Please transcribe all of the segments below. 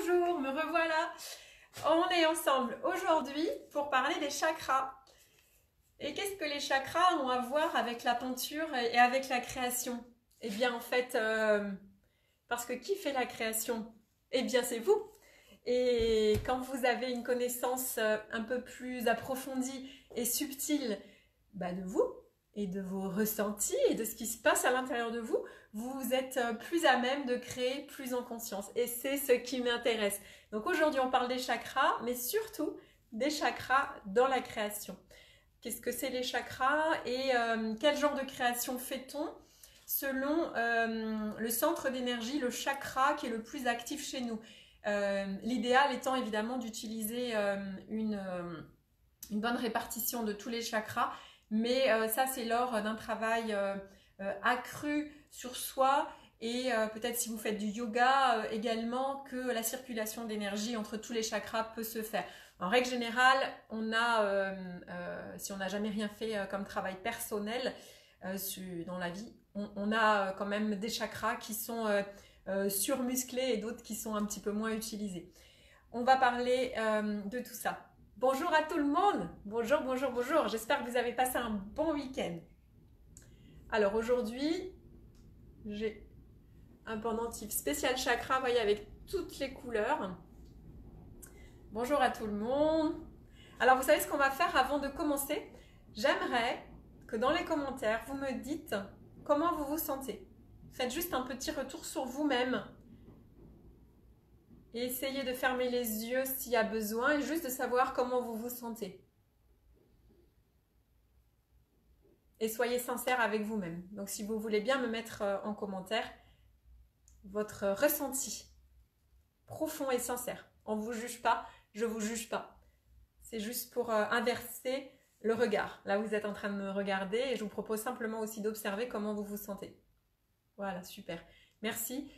bonjour, me revoilà. On est ensemble aujourd'hui pour parler des chakras. Et qu'est-ce que les chakras ont à voir avec la peinture et avec la création? Eh bien en fait, parce que qui fait la création? Eh bien c'est vous. Et quand vous avez une connaissance un peu plus approfondie et subtile de vous et de vos ressentis et de ce qui se passe à l'intérieur de vous, vous êtes plus à même de créer plus en conscience. Et c'est ce qui m'intéresse. Donc aujourd'hui, on parle des chakras, mais surtout des chakras dans la création. Qu'est-ce que c'est les chakras et quel genre de création fait-on selon le centre d'énergie, le chakra qui est le plus actif chez nous. L'idéal étant évidemment d'utiliser une bonne répartition de tous les chakras, mais ça c'est lors d'un travail accru sur soi et peut-être si vous faites du yoga également que la circulation d'énergie entre tous les chakras peut se faire. En règle générale, on a, si on n'a jamais rien fait comme travail personnel dans la vie, on a quand même des chakras qui sont surmusclés et d'autres qui sont un petit peu moins utilisés. On va parler de tout ça. Bonjour à tout le monde. Bonjour, bonjour, bonjour. J'espère que vous avez passé un bon week-end. Alors aujourd'hui, j'ai un pendentif spécial chakra, vous voyez, avec toutes les couleurs. Bonjour à tout le monde. Alors vous savez ce qu'on va faire avant de commencer? J'aimerais que dans les commentaires, vous me dites comment vous vous sentez. Faites juste un petit retour sur vous-même. Et essayez de fermer les yeux s'il y a besoin et juste de savoir comment vous vous sentez. Et soyez sincère avec vous-même. Donc si vous voulez bien me mettre en commentaire votre ressenti profond et sincère. On ne vous juge pas, je ne vous juge pas. C'est juste pour inverser le regard. Là, vous êtes en train de me regarder et je vous propose simplement aussi d'observer comment vous vous sentez. Voilà, super. Merci.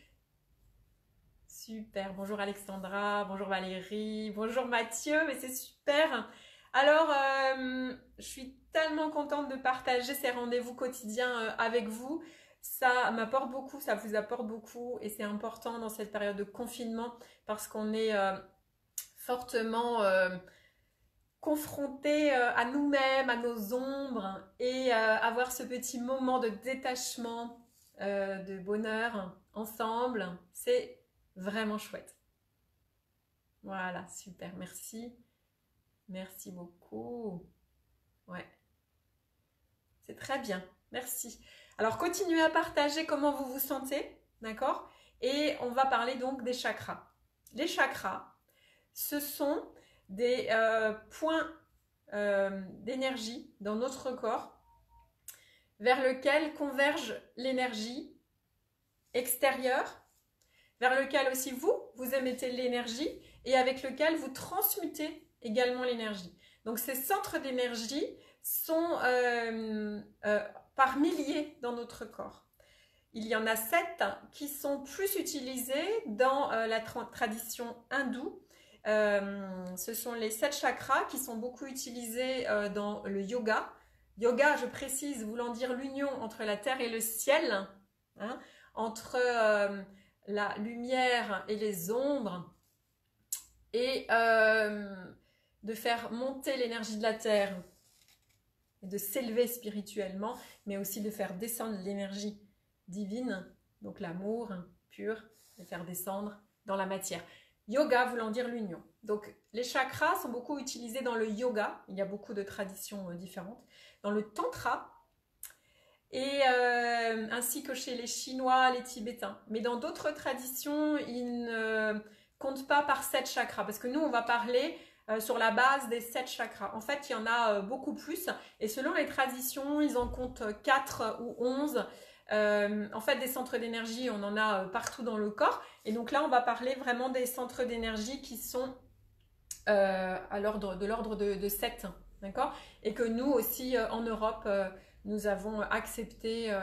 Super. Bonjour Alexandra, bonjour Valérie, bonjour Mathieu, mais c'est super. Alors, je suis tellement contente de partager ces rendez-vous quotidiens avec vous. Ça m'apporte beaucoup, ça vous apporte beaucoup et c'est important dans cette période de confinement parce qu'on est fortement confronté à nous-mêmes, à nos ombres et avoir ce petit moment de détachement, de bonheur ensemble, c'est vraiment chouette. Voilà, super, merci. Merci beaucoup. Ouais, c'est très bien, merci. Alors, continuez à partager comment vous vous sentez, d'accord? Et on va parler donc des chakras. Les chakras, ce sont des points d'énergie dans notre corps vers lequel converge l'énergie extérieure, vers lequel aussi vous émettez l'énergie et avec lequel vous transmutez également l'énergie. Donc ces centres d'énergie sont par milliers dans notre corps. Il y en a 7 qui sont plus utilisés dans la tradition hindoue. Ce sont les 7 chakras qui sont beaucoup utilisés dans le yoga. Yoga, je précise, voulant dire l'union entre la terre et le ciel, hein, entre la lumière et les ombres, et de faire monter l'énergie de la terre, et de s'élever spirituellement, mais aussi de faire descendre l'énergie divine, donc l'amour pur, de faire descendre dans la matière. Yoga voulant dire l'union. Donc les chakras sont beaucoup utilisés dans le yoga, il y a beaucoup de traditions différentes, dans le tantra, et ainsi que chez les Chinois, les Tibétains. Mais dans d'autres traditions, ils ne comptent pas par 7 chakras, parce que nous, on va parler sur la base des 7 chakras. En fait, il y en a beaucoup plus, et selon les traditions, ils en comptent 4 ou 11. En fait, des centres d'énergie, on en a partout dans le corps, et donc là, on va parler vraiment des centres d'énergie qui sont de l'ordre de 7, d'accord? Et que nous aussi, en Europe, nous avons accepté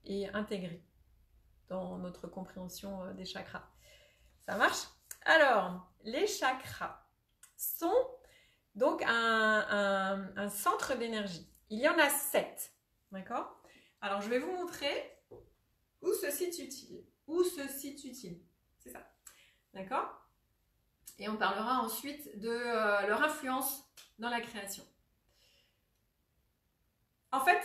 et intégré dans notre compréhension des chakras. Ça marche? Alors, les chakras sont donc un centre d'énergie. Il y en a 7, d'accord? Alors, je vais vous montrer où se situe-t-il. Où se situe-t-il? C'est ça, d'accord? Et on parlera ensuite de leur influence dans la création. En fait,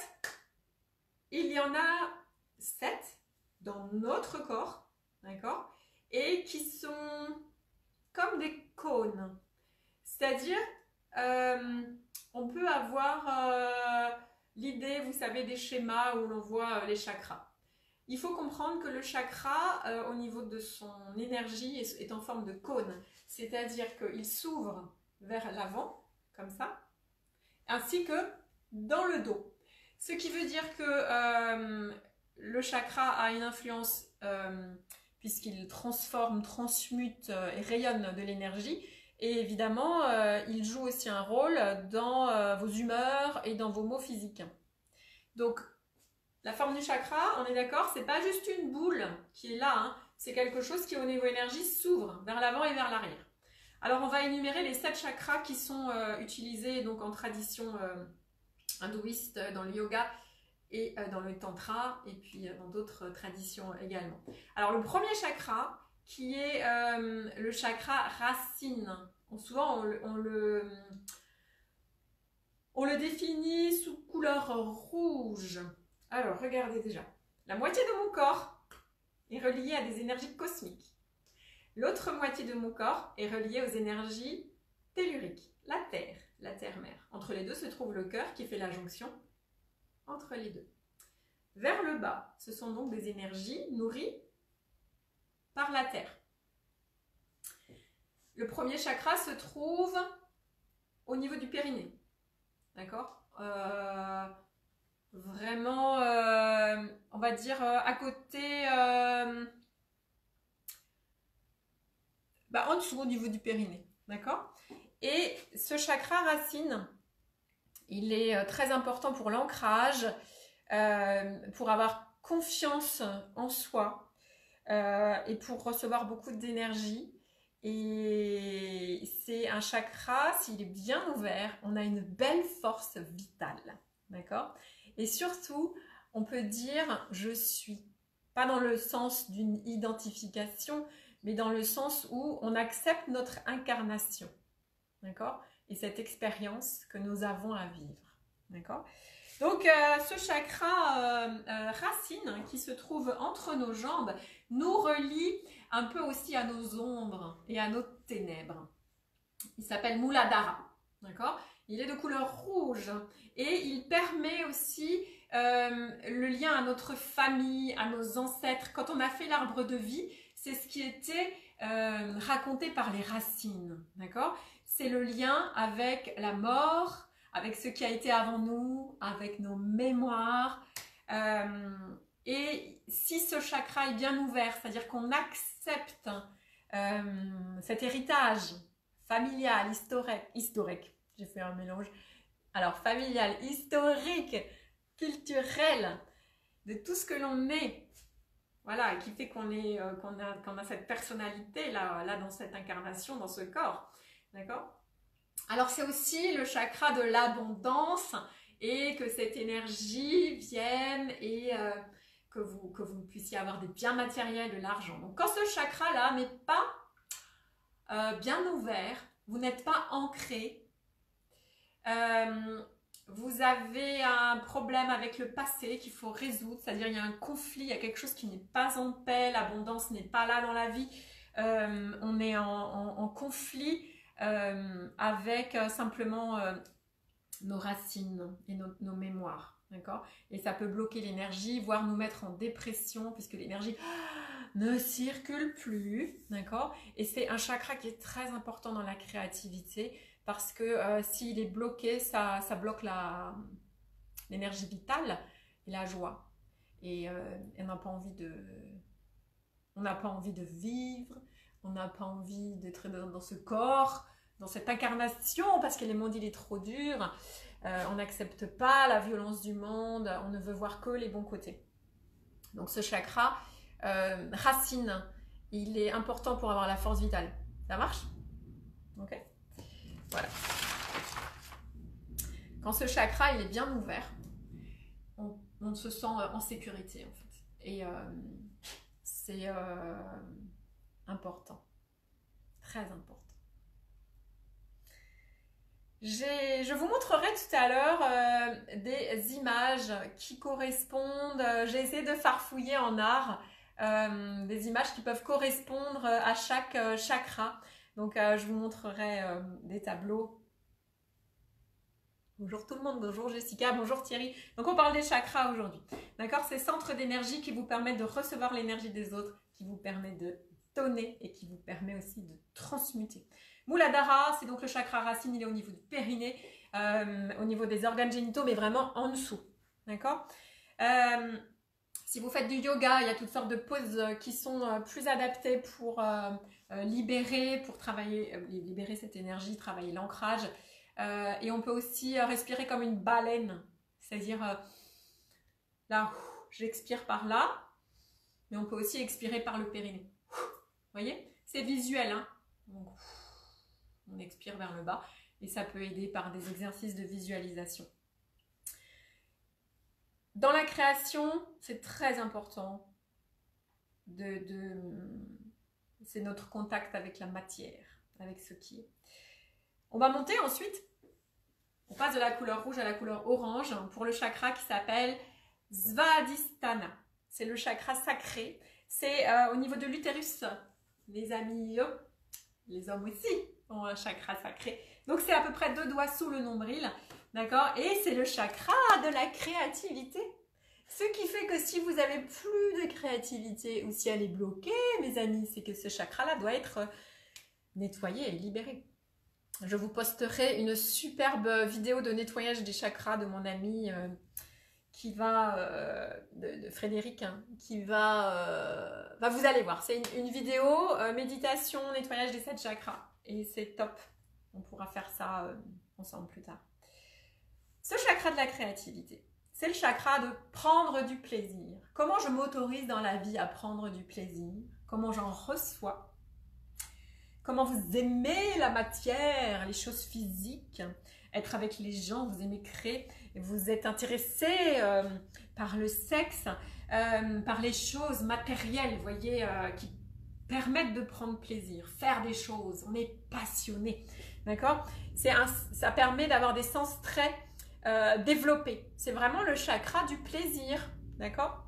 il y en a 7 dans notre corps, d'accord? Et qui sont comme des cônes. C'est-à-dire, on peut avoir l'idée, vous savez, des schémas où l'on voit les chakras. Il faut comprendre que le chakra, au niveau de son énergie, est en forme de cône. C'est-à-dire qu'il s'ouvre vers l'avant, comme ça, ainsi que dans le dos. Ce qui veut dire que le chakra a une influence, puisqu'il transforme, transmute et rayonne de l'énergie. Et évidemment, il joue aussi un rôle dans vos humeurs et dans vos maux physiques. Donc, la forme du chakra, on est d'accord, c'est pas juste une boule qui est là, hein, c'est quelque chose qui au niveau énergie s'ouvre vers l'avant et vers l'arrière. Alors on va énumérer les 7 chakras qui sont utilisés donc en tradition hindouiste, dans le yoga et dans le tantra, et puis dans d'autres traditions également. Alors le premier chakra, qui est le chakra racine, souvent on le définit sous couleur rouge. Alors, regardez déjà. La moitié de mon corps est reliée à des énergies cosmiques. L'autre moitié de mon corps est reliée aux énergies telluriques, la terre-mère. Entre les deux se trouve le cœur qui fait la jonction entre les deux. Vers le bas, ce sont donc des énergies nourries par la terre. Le premier chakra se trouve au niveau du périnée. D'accord ? Vraiment, on va dire à côté, en dessous au niveau du périnée, d'accord? Et ce chakra racine, il est très important pour l'ancrage, pour avoir confiance en soi et pour recevoir beaucoup d'énergie. Et c'est un chakra, s'il est bien ouvert, on a une belle force vitale, d'accord? Et surtout, on peut dire « je suis », pas dans le sens d'une identification, mais dans le sens où on accepte notre incarnation, d'accord? Et cette expérience que nous avons à vivre, d'accord? Donc, ce chakra racine qui se trouve entre nos jambes nous relie un peu aussi à nos ombres et à nos ténèbres. Il s'appelle Muladhara, d'accord? Il est de couleur rouge et il permet aussi le lien à notre famille, à nos ancêtres. Quand on a fait l'arbre de vie, c'est ce qui était raconté par les racines, d'accord? C'est le lien avec la mort, avec ce qui a été avant nous, avec nos mémoires. Et si ce chakra est bien ouvert, c'est-à-dire qu'on accepte cet héritage familial, historique, j'ai fait un mélange, alors familial, historique, culturel, de tout ce que l'on est, voilà, qui fait qu'on a cette personnalité là dans cette incarnation, dans ce corps, d'accord? Alors c'est aussi le chakra de l'abondance et que cette énergie vienne et que vous puissiez avoir des biens matériels, de l'argent. Donc quand ce chakra-là n'est pas bien ouvert, vous n'êtes pas ancré, vous avez un problème avec le passé qu'il faut résoudre, c'est-à-dire il y a un conflit, il y a quelque chose qui n'est pas en paix, l'abondance n'est pas là dans la vie, on est en conflit avec simplement nos racines et nos mémoires, d'accord? Et ça peut bloquer l'énergie, voire nous mettre en dépression puisque l'énergie ne circule plus, d'accord? Et c'est un chakra qui est très important dans la créativité parce que s'il est bloqué, ça bloque l'énergie vitale et la joie. Et on n'a pas envie de vivre, on n'a pas envie d'être dans ce corps, dans cette incarnation, parce que le monde il est trop dur, on n'accepte pas la violence du monde, on ne veut voir que les bons côtés. Donc ce chakra racine, il est important pour avoir la force vitale. Ça marche? Ok. Voilà. Quand ce chakra il est bien ouvert, on se sent en sécurité en fait. Et c'est important, très important. Je vous montrerai tout à l'heure des images qui correspondent, j'ai essayé de farfouiller en art, des images qui peuvent correspondre à chaque chakra. Donc je vous montrerai des tableaux. Bonjour tout le monde, bonjour Jessica, bonjour Thierry. Donc on parle des chakras aujourd'hui. D'accord? Ces centres d'énergie qui vous permettent de recevoir l'énergie des autres, qui vous permettent de donner et qui vous permet aussi de transmuter. Muladhara, c'est donc le chakra racine, il est au niveau du périnée, au niveau des organes génitaux, mais vraiment en dessous. D'accord? Si vous faites du yoga, il y a toutes sortes de poses qui sont plus adaptées pour libérer, pour travailler, libérer cette énergie, travailler l'ancrage. Et on peut aussi respirer comme une baleine, c'est-à-dire là, j'expire par là, mais on peut aussi expirer par le périnée. Vous voyez? C'est visuel, hein? Donc, on expire vers le bas et ça peut aider par des exercices de visualisation. Dans la création, c'est très important c'est notre contact avec la matière, avec ce qui est. On va monter ensuite, on passe de la couleur rouge à la couleur orange pour le chakra qui s'appelle Svadhisthana. C'est le chakra sacré. C'est au niveau de l'utérus, les amis, les hommes aussi ont un chakra sacré. Donc c'est à peu près 2 doigts sous le nombril, d'accord? Et c'est le chakra de la créativité. Ce qui fait que si vous avez plus de créativité ou si elle est bloquée, mes amis, c'est que ce chakra-là doit être nettoyé et libéré. Je vous posterai une superbe vidéo de nettoyage des chakras de mon ami qui va, de Frédéric, hein, qui va, vous allez voir, c'est une vidéo méditation, nettoyage des 7 chakras et c'est top, on pourra faire ça ensemble plus tard. Ce chakra de la créativité, c'est le chakra de prendre du plaisir. Comment je m'autorise dans la vie à prendre du plaisir? Comment j'en reçois? Comment vous aimez la matière, les choses physiques, être avec les gens, vous aimez créer, vous êtes intéressé par le sexe, par les choses matérielles, vous voyez, qui permettent de prendre plaisir, faire des choses, on est passionné, d'accord? Ça permet d'avoir des sens très développés. C'est vraiment le chakra du plaisir, d'accord?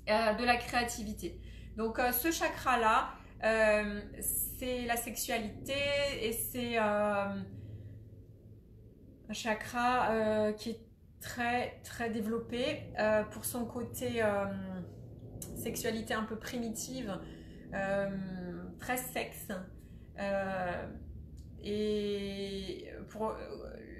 De la créativité. Donc ce chakra-là, c'est la sexualité et c'est un chakra qui est très très développé pour son côté sexualité un peu primitive, très sexe et pour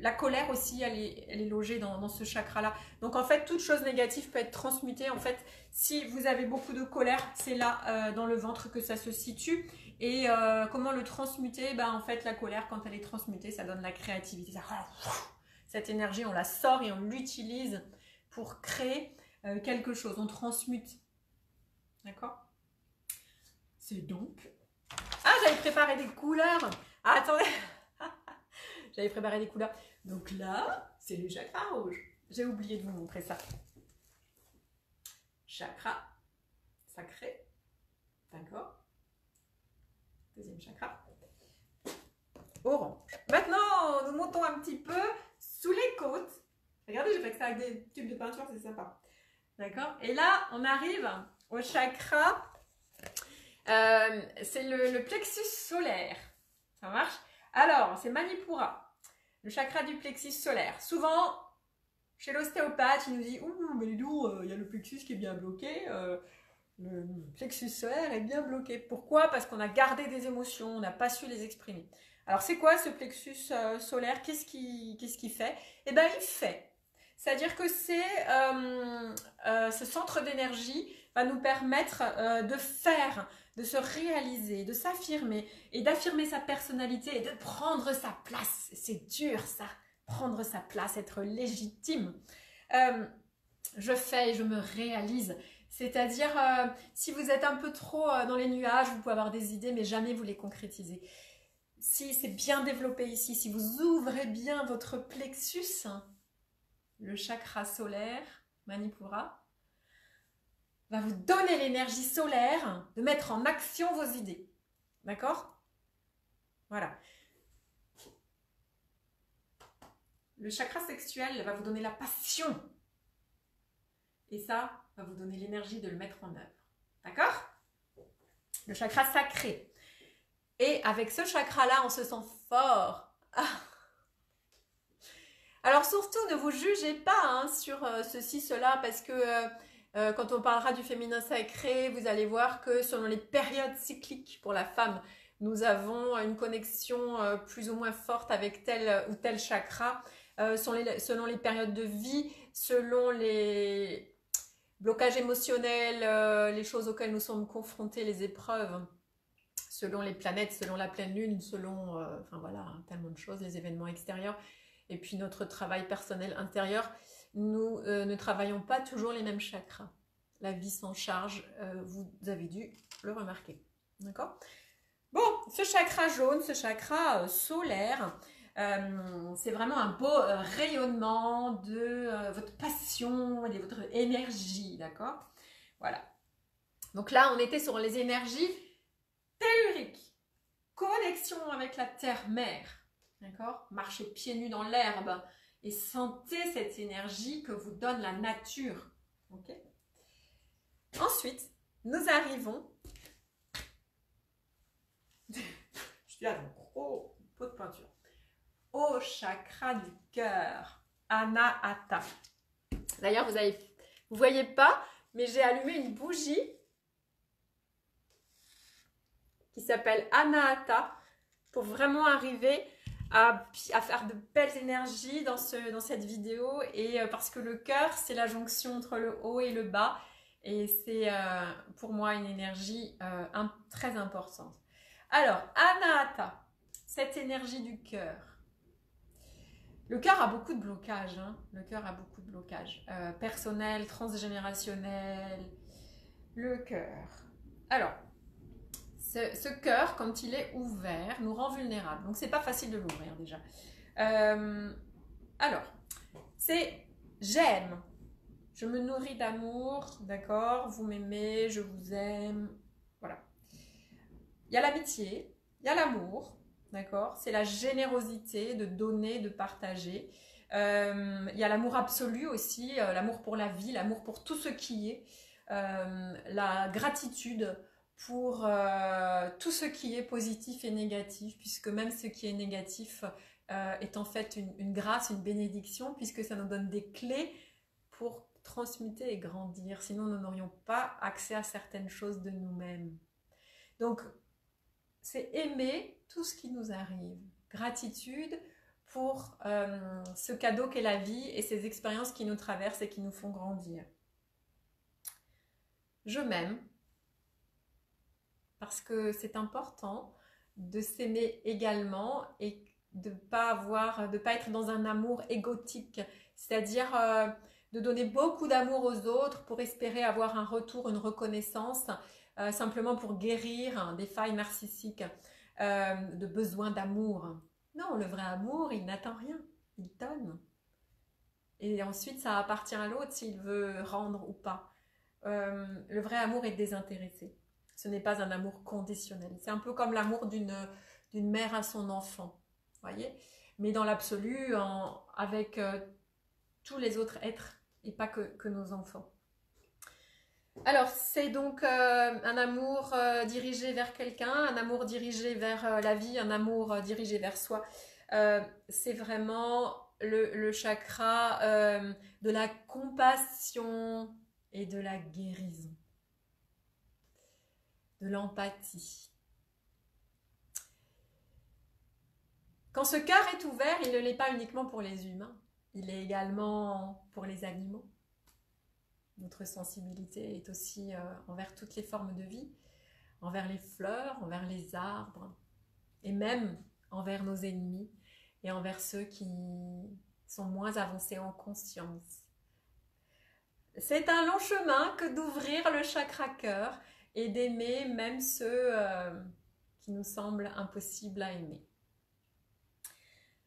la colère aussi, elle est logée dans ce chakra-là. Donc en fait, toute chose négative peut être transmutée. En fait, si vous avez beaucoup de colère, c'est là dans le ventre que ça se situe. Et comment le transmuter? En fait, la colère, quand elle est transmutée, ça donne la créativité. Cette énergie, on la sort et on l'utilise pour créer quelque chose. On transmute. D'accord? C'est donc... Ah, j'avais préparé des couleurs. Ah, attendez. J'avais préparé des couleurs. Donc là, c'est le chakra rouge. J'ai oublié de vous montrer ça. Chakra sacré. D'accord? Deuxième chakra. Orange. Maintenant, nous montons un petit peu sous les côtes. Regardez, j'ai fait que ça avec des tubes de peinture, c'est sympa. D'accord? Et là, on arrive au chakra. C'est le plexus solaire. Ça marche? Alors, c'est Manipura. Le chakra du plexus solaire. Souvent, chez l'ostéopathe, il nous dit « Ouh, mais Lilou, il y a le plexus qui est bien bloqué. Le plexus solaire est bien bloqué. » Pourquoi? Parce qu'on a gardé des émotions, on n'a pas su les exprimer. Alors, c'est quoi ce plexus solaire? Qu'est-ce qu'il fait? Eh bien, il fait. C'est-à-dire que c'est ce centre d'énergie va nous permettre de faire, de se réaliser, de s'affirmer et d'affirmer sa personnalité et de prendre sa place. C'est dur ça, prendre sa place, être légitime. Je fais et je me réalise. C'est-à-dire, si vous êtes un peu trop dans les nuages, vous pouvez avoir des idées mais jamais vous les concrétisez. Si c'est bien développé ici, si vous ouvrez bien votre plexus, le chakra solaire, Manipura, va vous donner l'énergie solaire de mettre en action vos idées. D'accord? Voilà. Le chakra sexuel va vous donner la passion. Et ça va vous donner l'énergie de le mettre en œuvre. D'accord? Le chakra sacré. Et avec ce chakra-là, on se sent fort. Ah. Alors surtout, ne vous jugez pas hein, sur ceci, cela, parce que quand on parlera du féminin sacré, vous allez voir que selon les périodes cycliques pour la femme, nous avons une connexion plus ou moins forte avec tel ou tel chakra, selon les périodes de vie, selon les blocages émotionnels, les choses auxquelles nous sommes confrontés, les épreuves, selon les planètes, selon la pleine lune, selon, enfin voilà, tellement de choses, les événements extérieurs. Et puis notre travail personnel intérieur, nous ne travaillons pas toujours les mêmes chakras. La vie s'en charge, vous avez dû le remarquer. D'accord? Bon, ce chakra jaune, ce chakra solaire, c'est vraiment un beau rayonnement de votre passion et de votre énergie. D'accord? Voilà. Donc là, on était sur les énergies telluriques. Connexion avec la terre-mère. D'accord? Marchez pieds nus dans l'herbe et sentez cette énergie que vous donne la nature. Ok? Ensuite, nous arrivons. Je suis à un gros pot de peinture. Au chakra du cœur, Anahata. D'ailleurs, vous voyez pas, mais j'ai allumé une bougie qui s'appelle Anahata pour vraiment arriver à faire de belles énergies dans cette vidéo et parce que le cœur c'est la jonction entre le haut et le bas et c'est pour moi une énergie très importante. Alors Anahata, cette énergie du cœur. Le cœur a beaucoup de blocages, hein. Le cœur a beaucoup de blocages personnels, transgénérationnels, le cœur. Alors ce cœur, quand il est ouvert, nous rend vulnérables. Donc, c'est pas facile de l'ouvrir déjà. Alors, c'est j'aime. Je me nourris d'amour, d'accord? Vous m'aimez, je vous aime. Voilà. Il y a l'amitié, il y a l'amour, d'accord? C'est la générosité de donner, de partager. Il y a l'amour absolu aussi, l'amour pour la vie, l'amour pour tout ce qui est. La gratitude pour tout ce qui est positif et négatif, puisque même ce qui est négatif est en fait une grâce, une bénédiction, puisque ça nous donne des clés pour transmuter et grandir. Sinon, nous n'aurions pas accès à certaines choses de nous-mêmes. Donc, c'est aimer tout ce qui nous arrive. Gratitude pour ce cadeau qu'est la vie et ces expériences qui nous traversent et qui nous font grandir. Je m'aime. Parce que c'est important de s'aimer également et de pas être dans un amour égotique, c'est-à-dire de donner beaucoup d'amour aux autres pour espérer avoir un retour, une reconnaissance, simplement pour guérir des failles narcissiques, de besoin d'amour. Non, le vrai amour, il n'attend rien, il donne. Et ensuite, ça appartient à l'autre s'il veut rendre ou pas. Le vrai amour est désintéressé. Ce n'est pas un amour conditionnel. C'est un peu comme l'amour d'une mère à son enfant. Voyez? Mais dans l'absolu, avec tous les autres êtres et pas que nos enfants. Alors, c'est donc un amour dirigé vers quelqu'un, un amour dirigé vers la vie, un amour dirigé vers soi. C'est vraiment le chakra de la compassion et de la guérison. De l'empathie. Quand ce cœur est ouvert, il ne l'est pas uniquement pour les humains, il est également pour les animaux. Notre sensibilité est aussi envers toutes les formes de vie, envers les fleurs, envers les arbres, et même envers nos ennemis et envers ceux qui sont moins avancés en conscience. C'est un long chemin que d'ouvrir le chakra cœur et d'aimer même ceux qui nous semblent impossibles à aimer.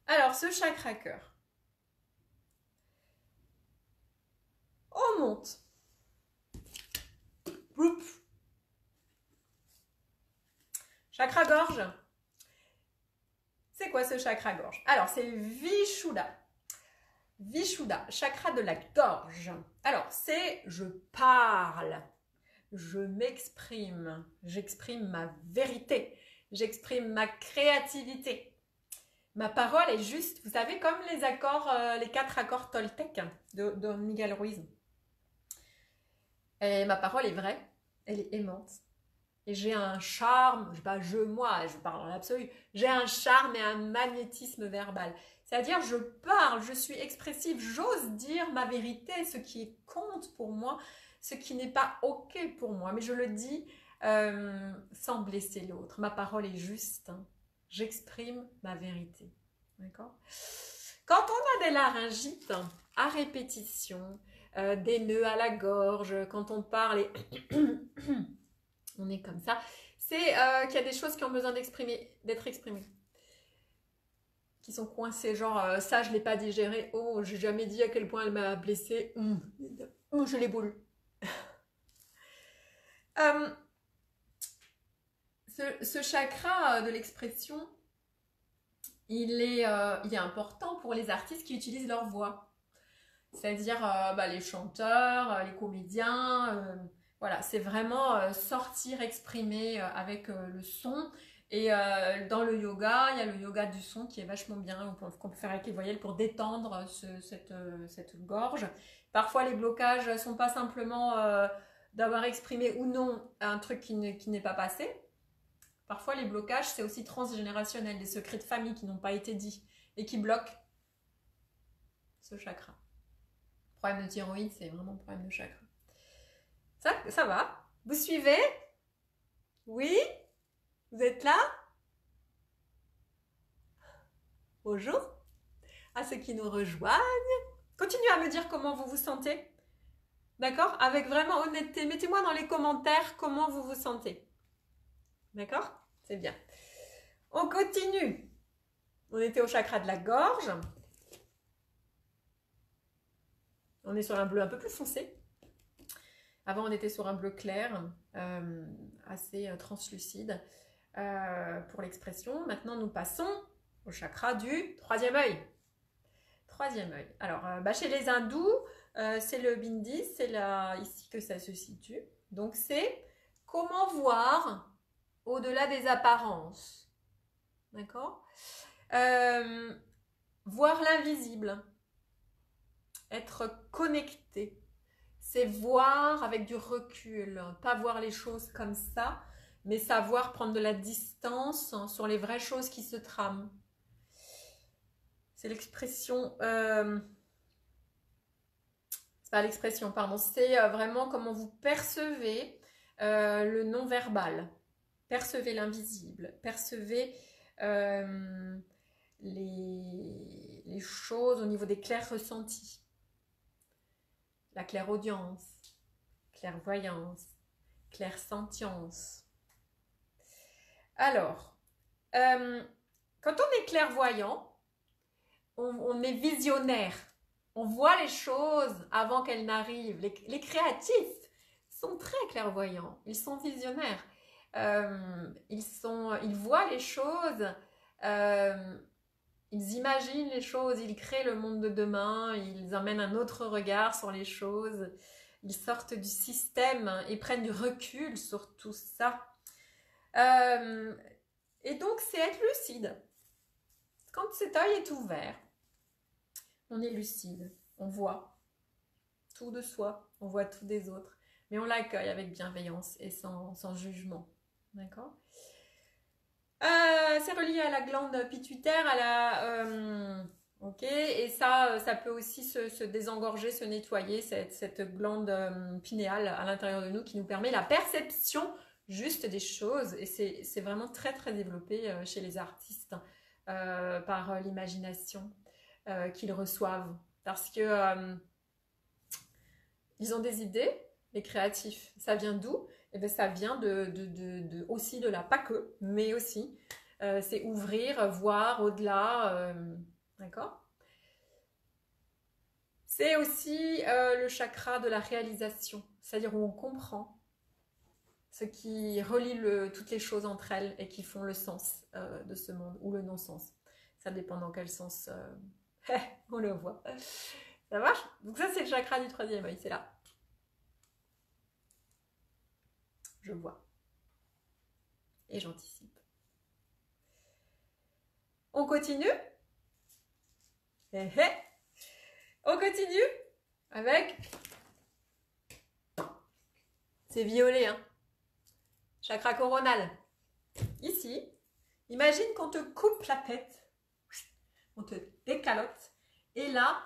Alors, ce chakra cœur, on monte. Oups. Chakra gorge. C'est quoi ce chakra gorge? Alors, c'est Vishuddha. Vishuddha, chakra de la gorge. Alors, c'est je parle, je m'exprime, j'exprime ma vérité, j'exprime ma créativité. Ma parole est juste, vous savez, comme les accords, les 4 accords Toltec de Miguel Ruiz. Et ma parole est vraie, elle est aimante. Et j'ai un charme, moi, je parle en l'absolu, j'ai un charme et un magnétisme verbal. C'est-à-dire, je parle, je suis expressive, j'ose dire ma vérité, ce qui compte pour moi, ce qui n'est pas OK pour moi. Mais je le dis sans blesser l'autre. Ma parole est juste, hein. J'exprime ma vérité. D'accord ? Quand on a des laryngites à répétition, des nœuds à la gorge, quand on parle et on est comme ça, c'est qu'il y a des choses qui ont besoin d'être exprimées. Qui sont coincées, genre ça je ne l'ai pas digéré, oh j'ai jamais dit à quel point elle m'a blessée, je l'ai boule. Ce chakra de l'expression, il est important pour les artistes qui utilisent leur voix. C'est-à-dire les chanteurs, les comédiens, voilà, c'est vraiment sortir, exprimer avec le son. Et dans le yoga, il y a le yoga du son qui est vachement bien, qu'on peut faire avec les voyelles pour détendre cette gorge. Parfois, les blocages ne sont pas simplement d'avoir exprimé ou non un truc qui n'est pas passé. Parfois, les blocages, c'est aussi transgénérationnel, des secrets de famille qui n'ont pas été dits et qui bloquent ce chakra. Problème de thyroïde, c'est vraiment un problème de chakra. Ça va? Vous suivez? Oui? Vous êtes là? Bonjour à ceux qui nous rejoignent. Continuez à me dire comment vous vous sentez. D'accord? Avec vraiment honnêteté. Mettez-moi dans les commentaires comment vous vous sentez. D'accord? C'est bien. On continue. On était au chakra de la gorge. On est sur un bleu un peu plus foncé. Avant, on était sur un bleu clair, assez translucide pour l'expression. Maintenant, nous passons au chakra du troisième œil. Troisième œil. Alors, chez les hindous, c'est le bindi, c'est ici que ça se situe. Donc, c'est comment voir au-delà des apparences. D'accord ? Voir l'invisible. Être connecté. C'est voir avec du recul, pas voir les choses comme ça, mais savoir prendre de la distance sur les vraies choses qui se trament. C'est l'expression, c'est pas l'expression, pardon, c'est vraiment comment vous percevez le non-verbal, percevez l'invisible, percevez les choses au niveau des clairs ressentis. La clairaudience, clairvoyance, clairsentience. Alors, quand on est clairvoyant, on est visionnaire. On voit les choses avant qu'elles n'arrivent. Les créatifs sont très clairvoyants. Ils sont visionnaires. Ils voient les choses. Ils imaginent les choses, ils créent le monde de demain, ils amènent un autre regard sur les choses, ils sortent du système et prennent du recul sur tout ça. Et donc, c'est être lucide. Quand cet œil est ouvert, on est lucide, on voit tout de soi, on voit tout des autres, mais on l'accueille avec bienveillance et sans jugement. D'accord ? C'est relié à la glande pituitaire, et ça peut aussi se désengorger, se nettoyer, cette glande pinéale à l'intérieur de nous qui nous permet la perception juste des choses. Et c'est vraiment très très développé chez les artistes par l'imagination qu'ils reçoivent. Parce que ils ont des idées, les créatifs. Ça vient d'où ? Eh bien, ça vient aussi de là, pas que, mais aussi. C'est ouvrir, voir au-delà, d'accord ? C'est aussi le chakra de la réalisation, c'est-à-dire où on comprend ce qui relie toutes les choses entre elles et qui font le sens de ce monde, ou le non-sens. Ça dépend dans quel sens On le voit. Ça marche? Donc ça, c'est le chakra du troisième œil, c'est là. Je vois. Et j'anticipe. On continue? On continue avec... C'est violet, hein? Chakra coronal. Ici, imagine qu'on te coupe la tête. On te décalote. Et là,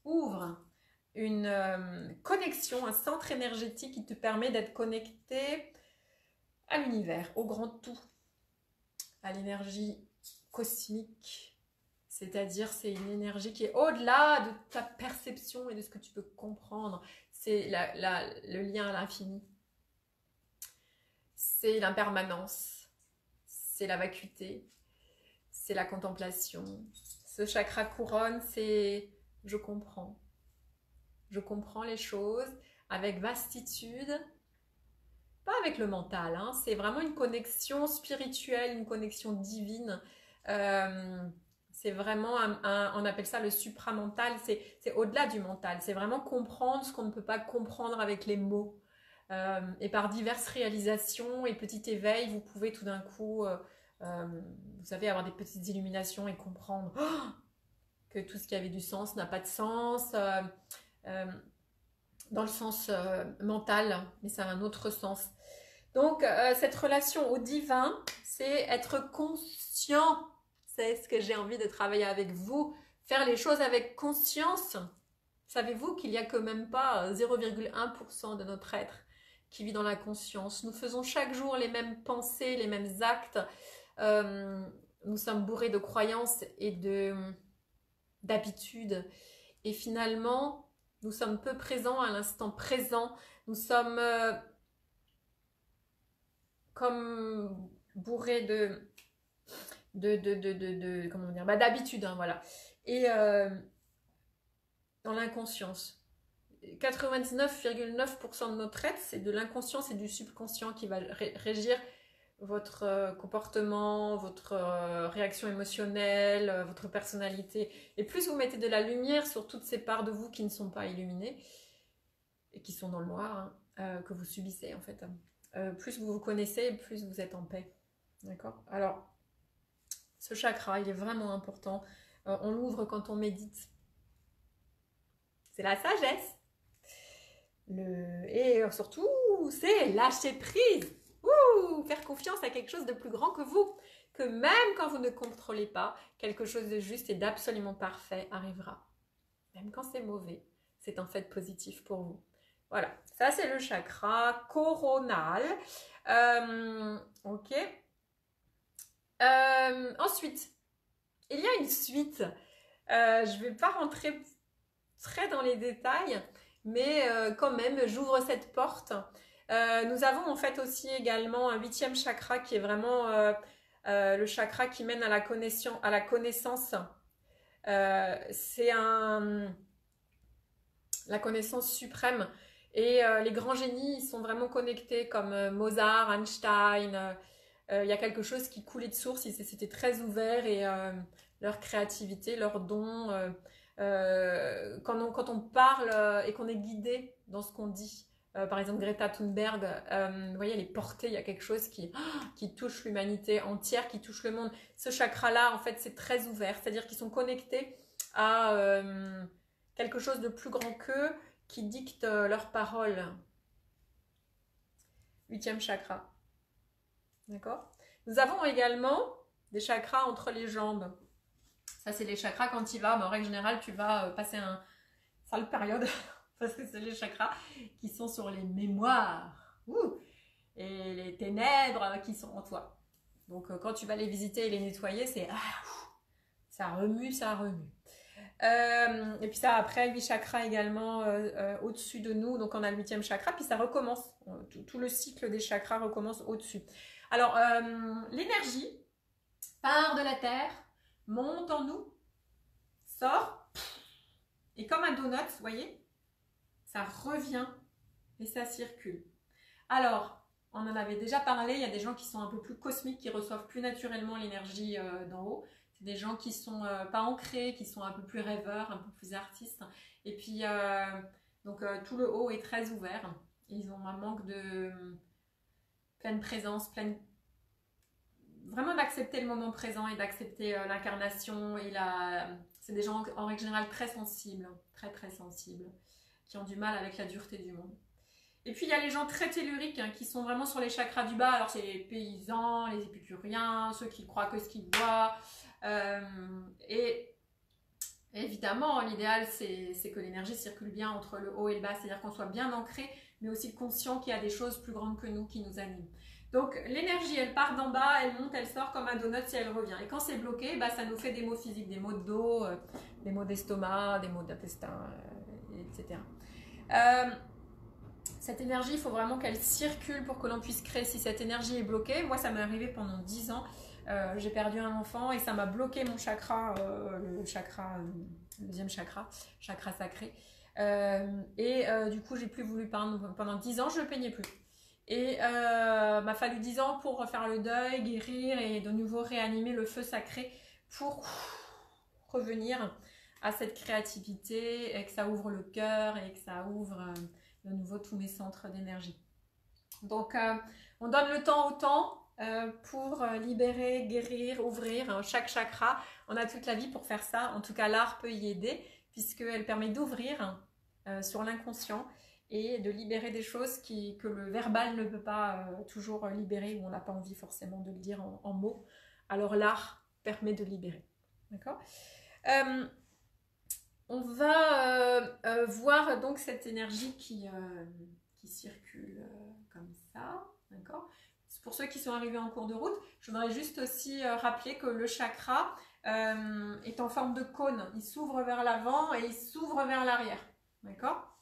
ouvre une connexion, un centre énergétique qui te permet d'être connecté à l'univers, au grand tout, à l'énergie cosmique. C'est-à-dire, c'est une énergie qui est au-delà de ta perception et de ce que tu peux comprendre. C'est le lien à l'infini. C'est l'impermanence. C'est la vacuité. C'est la contemplation. Ce chakra couronne, c'est je comprends. Je comprends les choses avec vastitude. Pas avec le mental, hein. C'est vraiment une connexion spirituelle, une connexion divine. C'est vraiment, on appelle ça le supramental, c'est au-delà du mental. C'est vraiment comprendre ce qu'on ne peut pas comprendre avec les mots. Et par diverses réalisations et petits éveils, vous pouvez tout d'un coup, vous savez, avoir des petites illuminations et comprendre que tout ce qui avait du sens n'a pas de sens. Dans le sens mental, mais ça a un autre sens. Donc, cette relation au divin, c'est être conscient. C'est ce que j'ai envie de travailler avec vous. Faire les choses avec conscience. Savez-vous qu'il n'y a que même pas 0,1% de notre être qui vit dans la conscience. Nous faisons chaque jour les mêmes pensées, les mêmes actes. Nous sommes bourrés de croyances et d'habitudes. Et finalement, nous sommes peu présents à l'instant présent. Nous sommes comme bourrés comment dire, d'habitude, hein, voilà. Et dans l'inconscience. 99,9% de notre être, c'est de l'inconscience et du subconscient qui va régir votre comportement, votre réaction émotionnelle, votre personnalité. Et plus vous mettez de la lumière sur toutes ces parts de vous qui ne sont pas illuminées et qui sont dans le noir, hein, que vous subissez en fait, plus vous vous connaissez, plus vous êtes en paix. D'accord? Alors, ce chakra, il est vraiment important. On l'ouvre quand on médite. C'est la sagesse. Et surtout, c'est lâcher prise. Faire confiance à quelque chose de plus grand que vous. Que même quand vous ne contrôlez pas, quelque chose de juste et d'absolument parfait arrivera. Même quand c'est mauvais, c'est en fait positif pour vous. Voilà, ça c'est le chakra coronal. Ok. Ensuite, il y a une suite. Je ne vais pas rentrer très dans les détails, mais quand même, j'ouvre cette porte. Nous avons en fait aussi également un 8e chakra qui est vraiment le chakra qui mène à la connaissance. C'est la connaissance suprême. Et les grands génies, ils sont vraiment connectés comme Mozart, Einstein. Il y a quelque chose qui coulait de source, c'était très ouvert et leur créativité, leurs dons. Quand on parle et qu'on est guidé dans ce qu'on dit, par exemple Greta Thunberg, vous voyez, elle est portée, il y a quelque chose qui touche l'humanité entière, qui touche le monde. Ce chakra-là, en fait, c'est très ouvert, c'est-à-dire qu'ils sont connectés à quelque chose de plus grand qu'eux qui dicte leurs paroles. 8e chakra. D'accord? Nous avons également des chakras entre les jambes. Ça, c'est les chakras quand tu vas, mais en règle générale, tu vas passer un sale période parce que c'est les chakras qui sont sur les mémoires et les ténèbres qui sont en toi. Donc, quand tu vas les visiter et les nettoyer, c'est ça remue, ça remue. Et puis ça, après, 8 chakras également au-dessus de nous. Donc, on a le 8e chakra, puis ça recommence. Tout le cycle des chakras recommence au-dessus. Alors, l'énergie part de la terre, monte en nous, sort, et comme un donut, vous voyez, ça revient et ça circule. Alors, on en avait déjà parlé, il y a des gens qui sont un peu plus cosmiques, qui reçoivent plus naturellement l'énergie d'en haut. C'est des gens qui sont pas ancrés, qui sont un peu plus rêveurs, un peu plus artistes. Et puis, donc tout le haut est très ouvert. Ils ont un manque de pleine présence, vraiment d'accepter le moment présent et d'accepter l'incarnation. C'est des gens en règle générale très sensibles, très très sensibles, qui ont du mal avec la dureté du monde. Et puis il y a les gens très telluriques qui sont vraiment sur les chakras du bas. Alors c'est les paysans, les épicuriens, ceux qui croient que ce qu'ils voient. Et évidemment, l'idéal c'est que l'énergie circule bien entre le haut et le bas, c'est-à-dire qu'on soit bien ancré, mais aussi conscient qu'il y a des choses plus grandes que nous qui nous animent. Donc l'énergie, elle part d'en bas, elle monte, elle sort comme un donut si elle revient. Et quand c'est bloqué, ça nous fait des maux physiques, des maux de dos, des maux d'estomac, des maux d'intestin, etc. Cette énergie, il faut vraiment qu'elle circule pour que l'on puisse créer. Si cette énergie est bloquée, moi ça m'est arrivé pendant 10 ans, j'ai perdu un enfant et ça m'a bloqué mon chakra, le deuxième chakra sacré. Du coup, j'ai plus voulu peindre pendant 10 ans, je ne le peignais plus. Et m'a fallu 10 ans pour refaire le deuil, guérir et de nouveau réanimer le feu sacré pour revenir à cette créativité et que ça ouvre le cœur et que ça ouvre de nouveau tous mes centres d'énergie. Donc on donne le temps au temps pour libérer, guérir, ouvrir chaque chakra. On a toute la vie pour faire ça. En tout cas, l'art peut y aider puisqu'elle permet d'ouvrir sur l'inconscient et de libérer des choses que le verbal ne peut pas toujours libérer, ou on n'a pas envie forcément de le dire en mots. Alors l'art permet de libérer. D'accord ? On va voir donc cette énergie qui circule comme ça. D'accord ? Pour ceux qui sont arrivés en cours de route, je voudrais juste aussi rappeler que le chakra est en forme de cône. Il s'ouvre vers l'avant et il s'ouvre vers l'arrière. D'accord ?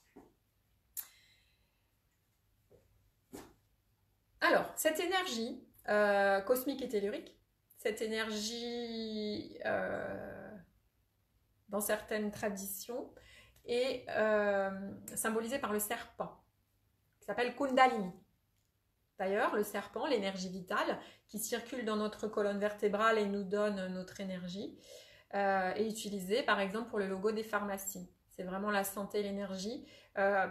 Alors, cette énergie cosmique et tellurique, cette énergie dans certaines traditions est symbolisée par le serpent, qui s'appelle Kundalini. D'ailleurs, le serpent, l'énergie vitale, qui circule dans notre colonne vertébrale et nous donne notre énergie, est utilisée par exemple pour le logo des pharmacies. C'est vraiment la santé, l'énergie.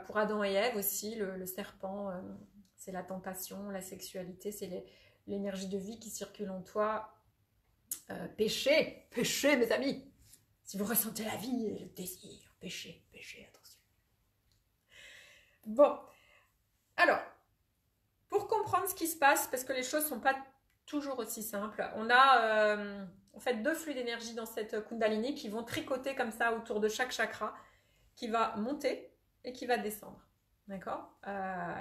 Pour Adam et Ève aussi, le serpent... c'est la tentation, la sexualité, c'est l'énergie de vie qui circule en toi. Péché, mes amis. Si vous ressentez la vie et le désir, péché, attention. Bon, alors, pour comprendre ce qui se passe, parce que les choses ne sont pas toujours aussi simples, on a en fait 2 flux d'énergie dans cette Kundalini qui vont tricoter comme ça autour de chaque chakra, qui va monter et qui va descendre. D'accord ?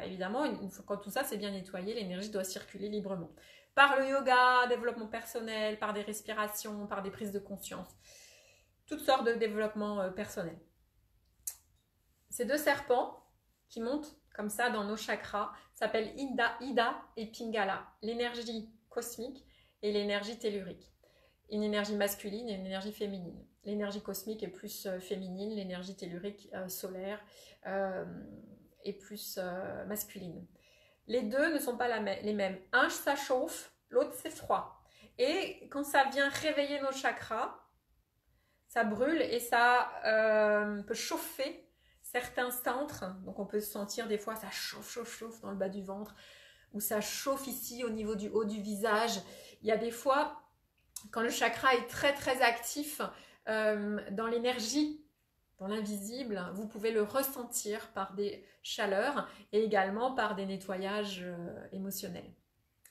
Évidemment, quand tout ça c'est bien nettoyé, l'énergie doit circuler librement. Par le yoga, développement personnel, par des respirations, par des prises de conscience. Toutes sortes de développement personnel. Ces 2 serpents qui montent comme ça dans nos chakras s'appellent Ida et Pingala. L'énergie cosmique et l'énergie tellurique. Une énergie masculine et une énergie féminine. L'énergie cosmique est plus féminine, l'énergie tellurique solaire est plus masculine. Les 2 ne sont pas les mêmes. Un, ça chauffe, l'autre, c'est froid. Et quand ça vient réveiller nos chakras, ça brûle et ça peut chauffer certains centres. Donc on peut se sentir des fois, ça chauffe dans le bas du ventre, ou ça chauffe ici au niveau du haut du visage. Il y a des fois, quand le chakra est très très actif dans l'énergie, dans l'invisible, vous pouvez le ressentir par des chaleurs et également par des nettoyages émotionnels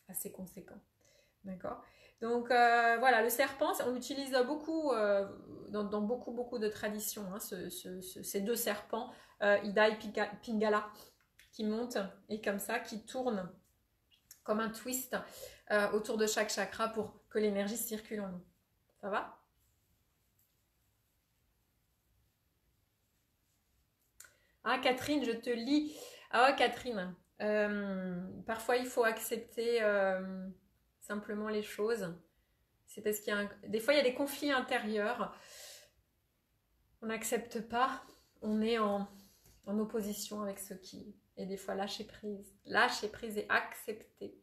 assez conséquents. D'accord ? Donc voilà, le serpent, on l'utilise beaucoup dans beaucoup de traditions, hein, ces 2 serpents, Ida et Pingala, qui montent et comme ça, qui tournent comme un twist autour de chaque chakra pour que l'énergie circule en nous. Ça va ? Ah Catherine, je te lis. Ah Catherine, parfois il faut accepter simplement les choses. C'est parce qu'il y a des fois il y a des conflits intérieurs. On n'accepte pas. On est en opposition avec ce qui est. Et des fois lâcher prise. Lâcher prise et accepter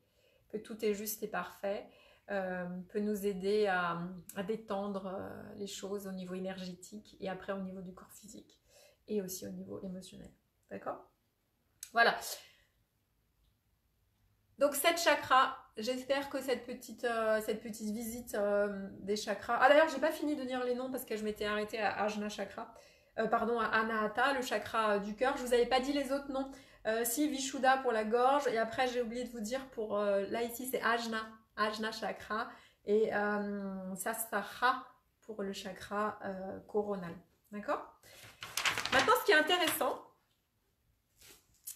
que tout est juste et parfait. peut nous aider à détendre les choses au niveau énergétique et après au niveau du corps physique et aussi au niveau émotionnel. D'accord? Voilà. Donc 7 chakras, j'espère que cette petite visite des chakras... Ah d'ailleurs, j'ai pas fini de dire les noms parce que je m'étais arrêtée à Ajna chakra. Pardon, à Anahata, le chakra du cœur. Je vous avais pas dit les autres noms. Si, Vishuddha pour la gorge. Et après, j'ai oublié de vous dire pour... là, ici, c'est Ajna chakra. Et Sasahara pour le chakra coronal. D'accord? Maintenant, ce qui est intéressant,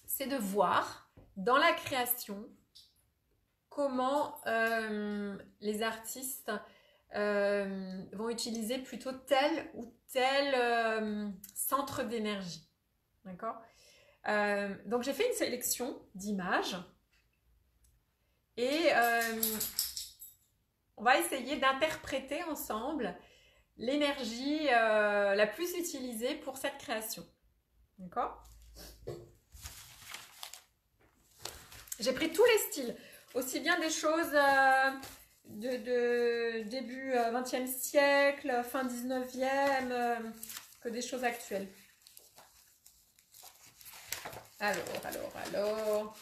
c'est de voir dans la création comment les artistes vont utiliser plutôt tel ou tel centre d'énergie. D'accord? Donc, j'ai fait une sélection d'images et on va essayer d'interpréter ensemble l'énergie la plus utilisée pour cette création. D'accord? J'ai pris tous les styles, aussi bien des choses de début 20e siècle, fin 19e, que des choses actuelles. Alors.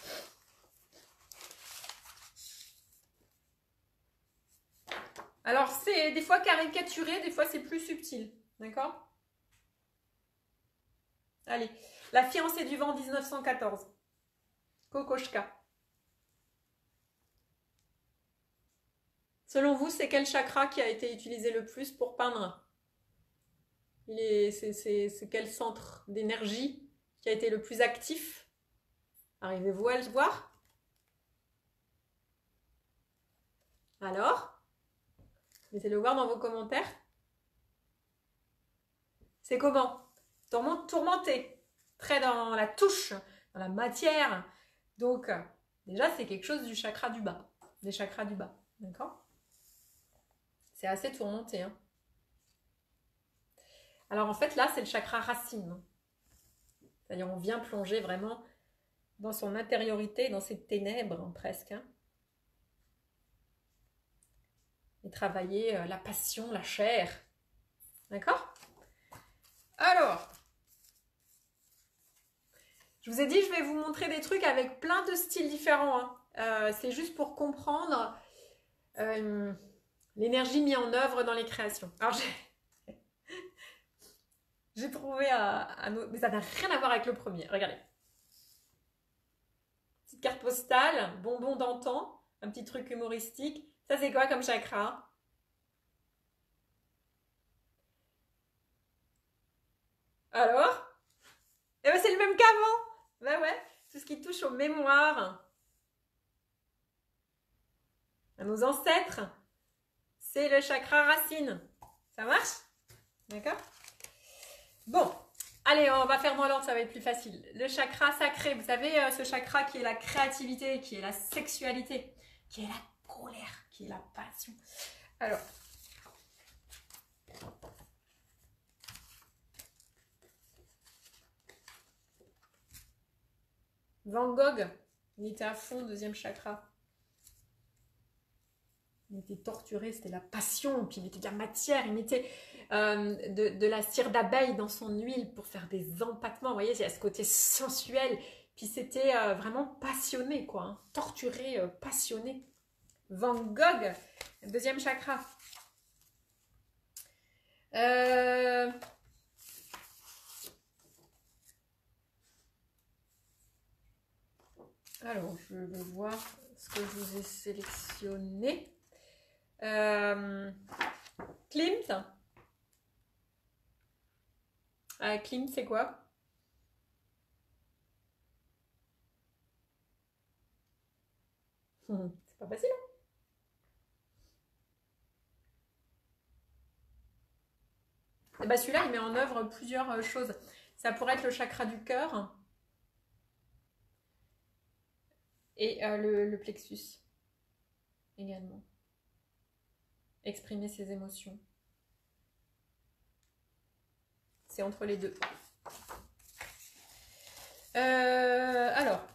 Alors, c'est des fois caricaturé, des fois c'est plus subtil. D'accord? Allez, La fiancée du vent 1914. Kokoschka. Selon vous, c'est quel chakra qui a été utilisé le plus pour peindre? C'est quel centre d'énergie qui a été le plus actif? Arrivez-vous à le voir? Alors? Laissez-le voir dans vos commentaires. C'est comment? Tourmenté. Très dans la touche, dans la matière. Donc, déjà, c'est quelque chose du chakra du bas. Des chakras du bas. D'accord? C'est assez tourmenté. Hein. Alors, en fait, là, c'est le chakra racine. C'est-à-dire, on vient plonger vraiment dans son intériorité, dans ses ténèbres, hein, presque. Hein. Et travailler la passion, la chair. D'accord? Alors, je vous ai dit, je vais vous montrer des trucs avec plein de styles différents. Hein. C'est juste pour comprendre l'énergie mise en œuvre dans les créations. Alors, j'ai trouvé un autre, mais ça n'a rien à voir avec le premier. Regardez. Petite carte postale, bonbon d'antan, un petit truc humoristique. Ça, c'est quoi comme chakra? Alors? Eh ben, c'est le même qu'avant. Ben ouais, tout ce qui touche aux mémoires, à nos ancêtres, c'est le chakra racine. Ça marche? D'accord? Bon, allez, on va faire dans l'ordre, ça va être plus facile. Le chakra sacré, vous savez, ce chakra qui est la créativité, qui est la sexualité, qui est la colère, qui est la passion. Alors, Van Gogh, il était à fond, deuxième chakra. Il était torturé, c'était la passion, puis il mettait de la matière, il mettait de la cire d'abeille dans son huile pour faire des empattements. Vous voyez, il y a ce côté sensuel, puis c'était vraiment passionné, quoi. Hein. Torturé, passionné. Van Gogh, deuxième chakra. Alors, je vais voir ce que je vous ai sélectionné. Klimt. Klimt, c'est quoi? C'est pas facile, hein? Et bah celui-là, il met en œuvre plusieurs choses. Ça pourrait être le chakra du cœur et le plexus également. Exprimer ses émotions. C'est entre les deux. Alors,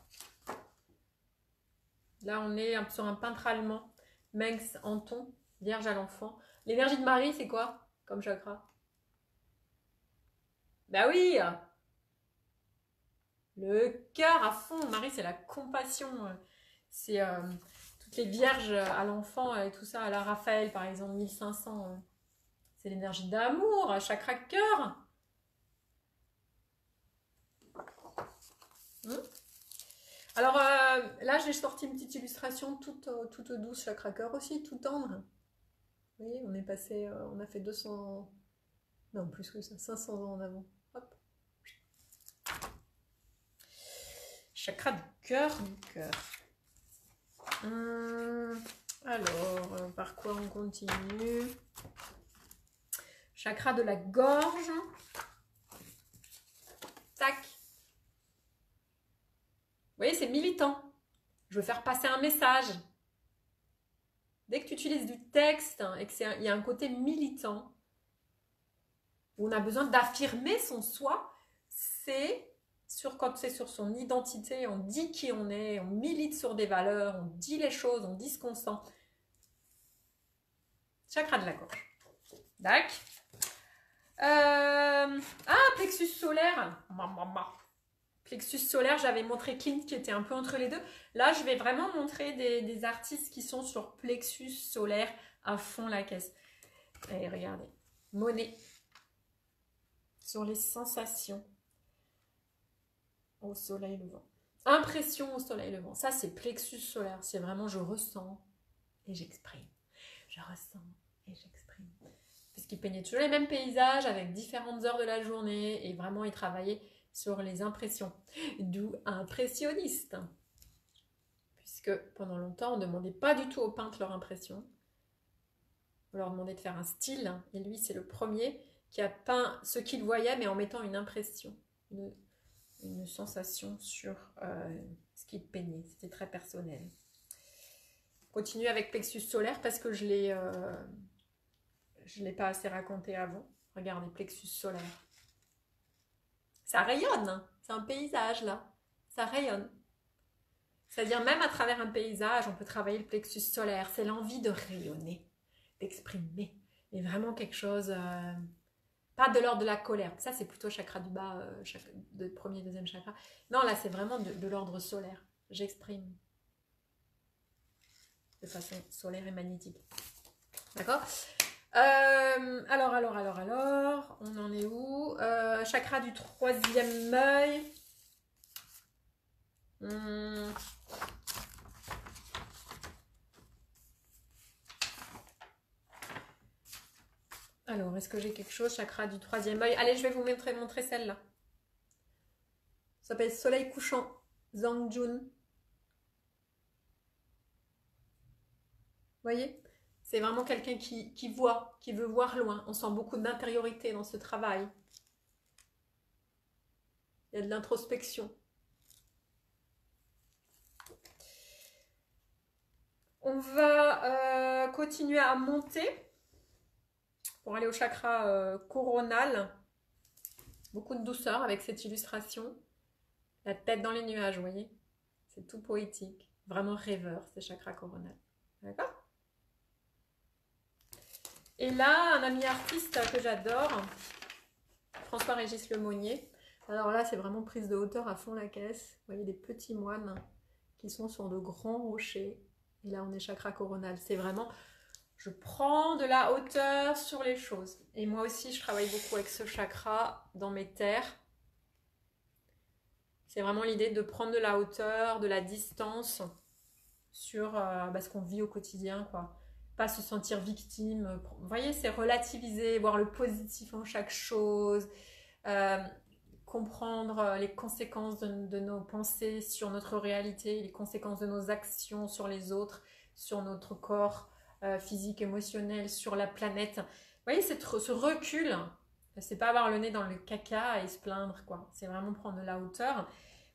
là on est sur un peintre allemand, Mengs Anton, Vierge à l'enfant. L'énergie de Marie, c'est quoi comme chakra? Bah oui, le cœur à fond. Marie, c'est la compassion. C'est toutes les vierges à l'enfant et tout ça. À la Raphaël, par exemple, 1500. C'est l'énergie d'amour, chakra cœur. Alors là, j'ai sorti une petite illustration toute douce, chakra cœur aussi, tout tendre. Vous voyez, on est passé, on a fait 200, non plus que ça, 500 ans en avant. Hop. Chakra du cœur, alors, par quoi on continue? Chakra de la gorge. Tac. Vous voyez, c'est militant. Je veux faire passer un message. Dès que tu utilises du texte et qu'il y a un côté militant, où on a besoin d'affirmer son soi, quand c'est sur son identité, on dit qui on est, on milite sur des valeurs, on dit les choses, on dit ce qu'on sent. Chakra de la gorge. Tac. Plexus solaire. Plexus solaire, j'avais montré Clint qui était un peu entre les deux. Là, je vais vraiment montrer des artistes qui sont sur plexus solaire à fond la caisse. Et regardez, Monet. Sur les sensations au soleil levant. Impression au soleil levant. Ça, c'est plexus solaire. C'est vraiment je ressens et j'exprime. Je ressens et j'exprime. Puisqu'il peignait toujours les mêmes paysages avec différentes heures de la journée et vraiment il travaillait sur les impressions. D'où impressionniste. Puisque pendant longtemps, on ne demandait pas du tout aux peintres leur impression. On leur demandait de faire un style. Et lui, c'est le premier qui a peint ce qu'il voyait, mais en mettant une impression, une sensation sur ce qu'il peignait. C'était très personnel. Continue avec plexus solaire parce que je l'ai pas assez raconté avant. Regardez, plexus solaire. Ça rayonne, hein. C'est un paysage là, ça rayonne. C'est-à-dire même à travers un paysage, on peut travailler le plexus solaire. C'est l'envie de rayonner, d'exprimer. Et vraiment quelque chose, pas de l'ordre de la colère. Ça c'est plutôt chakra du bas, de premier, deuxième chakra. Non, là c'est vraiment de l'ordre solaire. J'exprime de façon solaire et magnétique. D'accord ? Alors, on en est où? Chakra du troisième œil. Alors, est-ce que j'ai quelque chose? Chakra du troisième œil. Allez, je vais vous montrer celle-là. Ça s'appelle Soleil couchant. Zangjun. Vous voyez? C'est vraiment quelqu'un qui voit, qui veut voir loin. On sent beaucoup d'intériorité dans ce travail. Il y a de l'introspection. On va continuer à monter pour aller au chakra coronal. Beaucoup de douceur avec cette illustration. La tête dans les nuages, vous voyez? C'est tout poétique. Vraiment rêveur, ce chakra coronal. D'accord? Et là, un ami artiste que j'adore, François-Régis Lemonnier. Alors là, c'est vraiment prise de hauteur à fond la caisse. Vous voyez des petits moines qui sont sur de grands rochers. Et là, on est chakra coronal. C'est vraiment, je prends de la hauteur sur les choses. Et moi aussi, je travaille beaucoup avec ce chakra dans mes terres. C'est vraiment l'idée de prendre de la hauteur, de la distance sur ce qu'on vit au quotidien, quoi. Pas se sentir victime. Vous voyez, c'est relativiser, voir le positif en chaque chose, comprendre les conséquences de nos pensées sur notre réalité, les conséquences de nos actions sur les autres, sur notre corps physique, émotionnel, sur la planète. Vous voyez, ce recul, c'est pas avoir le nez dans le caca et se plaindre, quoi. C'est vraiment prendre de la hauteur.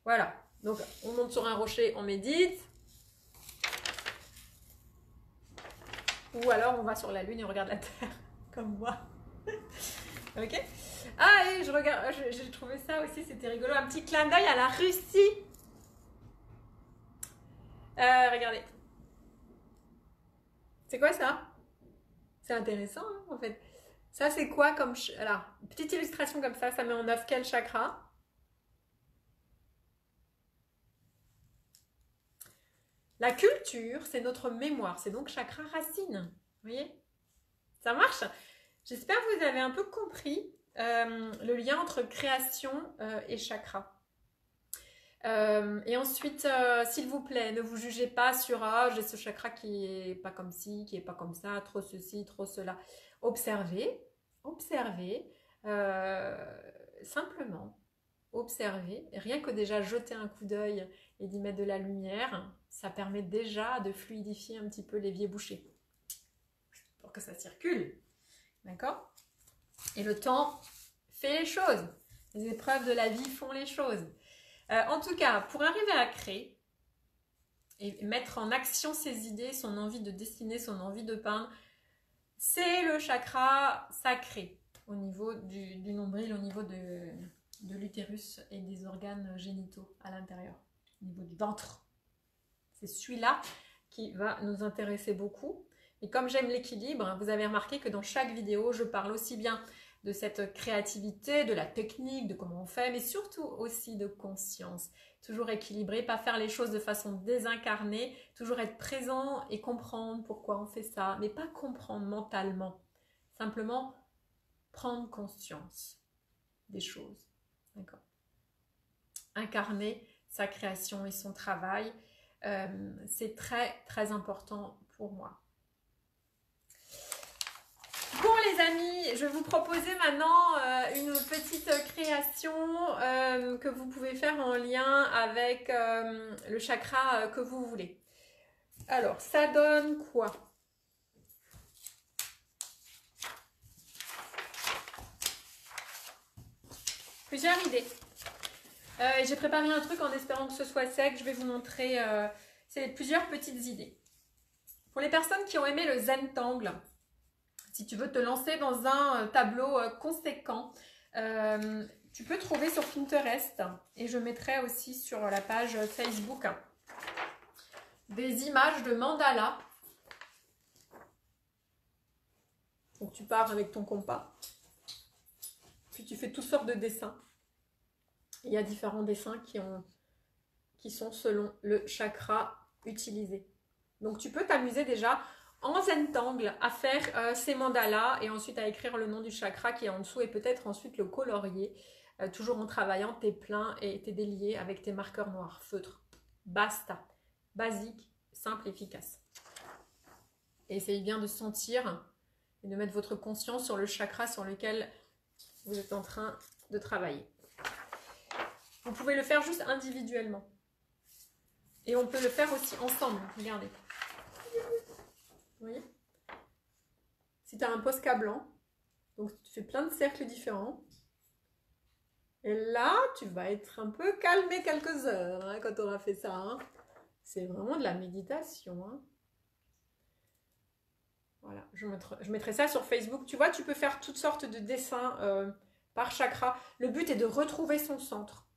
Voilà, donc on monte sur un rocher, on médite. Ou alors on va sur la lune et on regarde la Terre, comme moi. Ok? Ah, et j'ai trouvé ça aussi, c'était rigolo. Un petit clin d'œil à la Russie. Regardez. C'est quoi ça? C'est intéressant, hein, en fait. Ça, c'est quoi comme... Alors, petite illustration comme ça met en œuvre quel chakra? La culture, c'est notre mémoire. C'est donc chakra racine. Vous voyez? Ça marche? J'espère que vous avez un peu compris le lien entre création et chakra. Et ensuite, s'il vous plaît, ne vous jugez pas sur ah, j'ai ce chakra qui est pas comme ci, qui est pas comme ça, trop ceci, trop cela. Observez, observez, simplement observez. Rien que déjà jeter un coup d'œil et d'y mettre de la lumière, ça permet déjà de fluidifier un petit peu l'évier bouché pour que ça circule. D'accord? Et le temps fait les choses. Les épreuves de la vie font les choses. En tout cas, pour arriver à créer et mettre en action ses idées, son envie de dessiner, son envie de peindre, c'est le chakra sacré au niveau du nombril, au niveau de l'utérus et des organes génitaux à l'intérieur, au niveau du ventre. C'est celui-là qui va nous intéresser beaucoup. Et comme j'aime l'équilibre, vous avez remarqué que dans chaque vidéo, je parle aussi bien de cette créativité, de la technique, de comment on fait, mais surtout aussi de conscience. Toujours équilibré, pas faire les choses de façon désincarnée, toujours être présent et comprendre pourquoi on fait ça, mais pas comprendre mentalement. Simplement prendre conscience des choses. D'accord. Incarner sa création et son travail, c'est très très important pour moi. Bon les amis, je vais vous proposer maintenant une petite création que vous pouvez faire en lien avec le chakra que vous voulez. Alors, ça donne quoi? Plusieurs idées. J'ai préparé un truc en espérant que ce soit sec. Je vais vous montrer plusieurs petites idées. Pour les personnes qui ont aimé le Zentangle, si tu veux te lancer dans un tableau conséquent, tu peux trouver sur Pinterest et je mettrai aussi sur la page Facebook des images de mandala. Donc tu pars avec ton compas, puis tu fais toutes sortes de dessins. Il y a différents dessins qui sont selon le chakra utilisé. Donc tu peux t'amuser déjà en Zentangle à faire ces mandalas et ensuite à écrire le nom du chakra qui est en dessous et peut-être ensuite le colorier, toujours en travaillant tes pleins et tes déliés avec tes marqueurs noirs, feutres. Basta. Basique, simple, efficace. Et essayez bien de sentir et de mettre votre conscience sur le chakra sur lequel vous êtes en train de travailler. Vous pouvez le faire juste individuellement. Et on peut le faire aussi ensemble. Regardez. Vous voyez? Si tu as un Posca blanc, donc tu fais plein de cercles différents. Et là, tu vas être un peu calmé quelques heures hein, quand tu auras fait ça. Hein. C'est vraiment de la méditation. Hein. Voilà, je mettrai ça sur Facebook. Tu vois, tu peux faire toutes sortes de dessins par chakra. Le but est de retrouver son centre.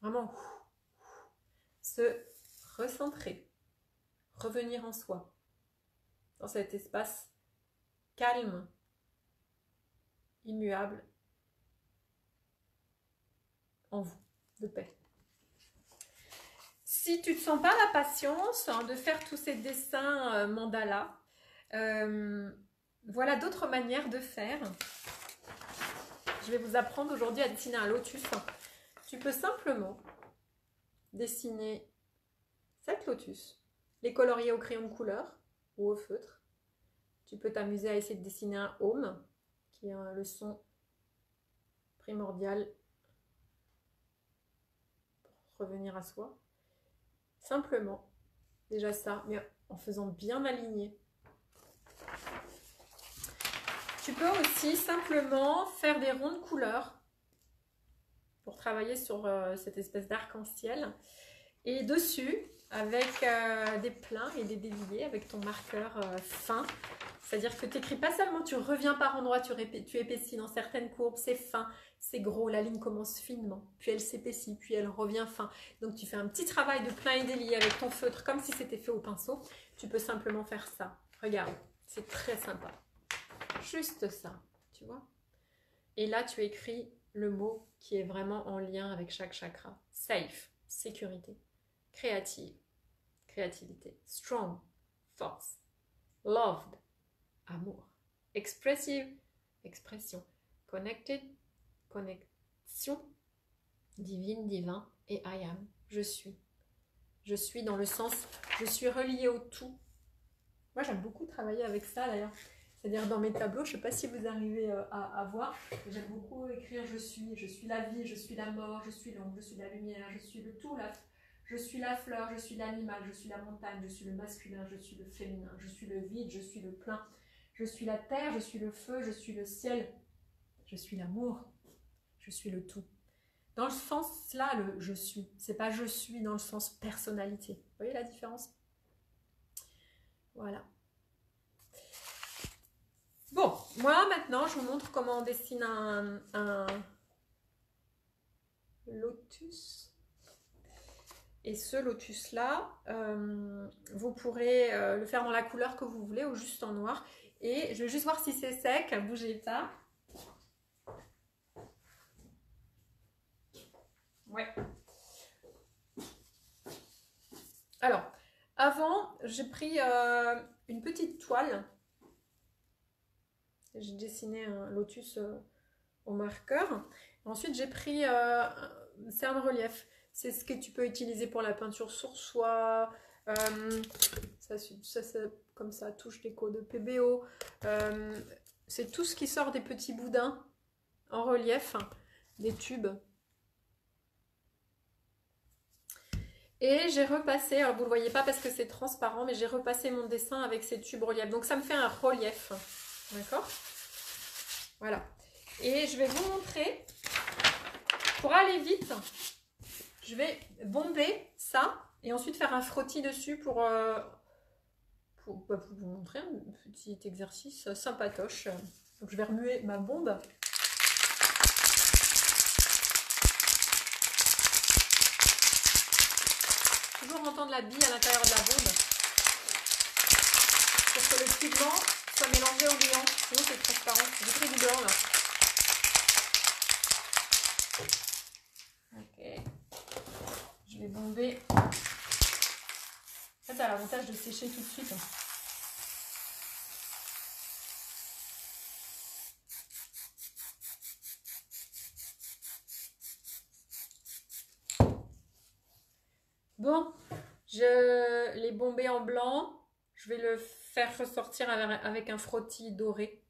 Vraiment, se recentrer, revenir en soi, dans cet espace calme, immuable, en vous, de paix. Si tu ne te sens pas la patience de faire tous ces dessins mandala, voilà d'autres manières de faire. Je vais vous apprendre aujourd'hui à dessiner un lotus. Tu peux simplement dessiner 7 lotus, les colorier au crayon de couleur ou au feutre. Tu peux t'amuser à essayer de dessiner un home, qui est le son primordial pour revenir à soi. Simplement, déjà ça, mais en faisant bien aligner. Tu peux aussi simplement faire des ronds de couleurs pour travailler sur cette espèce d'arc-en-ciel. Et dessus, avec des pleins et des déliés, avec ton marqueur fin. C'est-à-dire que tu n'écris pas seulement, tu reviens par endroits, tu épaissis dans certaines courbes, c'est fin, c'est gros, la ligne commence finement, puis elle s'épaissit, puis elle revient fin. Donc tu fais un petit travail de plein et délié avec ton feutre, comme si c'était fait au pinceau. Tu peux simplement faire ça. Regarde, C'est très sympa. Juste ça, tu vois. Et là, tu écris le mot qui est vraiment en lien avec chaque chakra. Safe, sécurité. Créative, créativité. Strong, force. Loved, amour. Expressive, expression. Connected, connexion. Divine, divin. Et I am, je suis. Je suis dans le sens, je suis reliée au tout. Moi, j'aime beaucoup travailler avec ça d'ailleurs. C'est-à-dire dans mes tableaux, je ne sais pas si vous arrivez à voir, j'aime beaucoup écrire je suis la vie, je suis la mort, je suis l'ombre, je suis la lumière, je suis le tout, je suis la fleur, je suis l'animal, je suis la montagne, je suis le masculin, je suis le féminin, je suis le vide, je suis le plein, je suis la terre, je suis le feu, je suis le ciel, je suis l'amour, je suis le tout. Dans le sens là, le je suis, c'est pas je suis dans le sens personnalité. Vous voyez la différence? Voilà. Bon, moi maintenant, je vous montre comment on dessine un lotus. Et ce lotus-là, vous pourrez le faire dans la couleur que vous voulez ou juste en noir. Et je vais juste voir si c'est sec, bougez pas. Ouais. Alors, avant, j'ai pris une petite toile. J'ai dessiné un lotus au marqueur. Ensuite, j'ai pris, c'est un relief. C'est ce que tu peux utiliser pour la peinture sur soie. Ça, comme ça, touche l'écho de PBO. C'est tout ce qui sort des petits boudins en relief, des tubes. Et j'ai repassé, alors vous ne le voyez pas parce que c'est transparent, mais j'ai repassé mon dessin avec ces tubes relief. Donc ça me fait un relief. D'accord? Voilà. Et je vais vous montrer, pour aller vite, je vais bomber ça et ensuite faire un frottis dessus pour vous montrer un petit exercice sympatoche. Donc je vais remuer ma bombe. Toujours entendre la bille à l'intérieur de la bombe pour que le pigment soit mélangé au blanc. Sinon c'est transparent. J'ai pris du blanc là. Ok. Je vais bomber. Ça a l'avantage de sécher tout de suite. Bon, je l'ai bombé en blanc. Je vais le faire ressortir avec un frottis doré.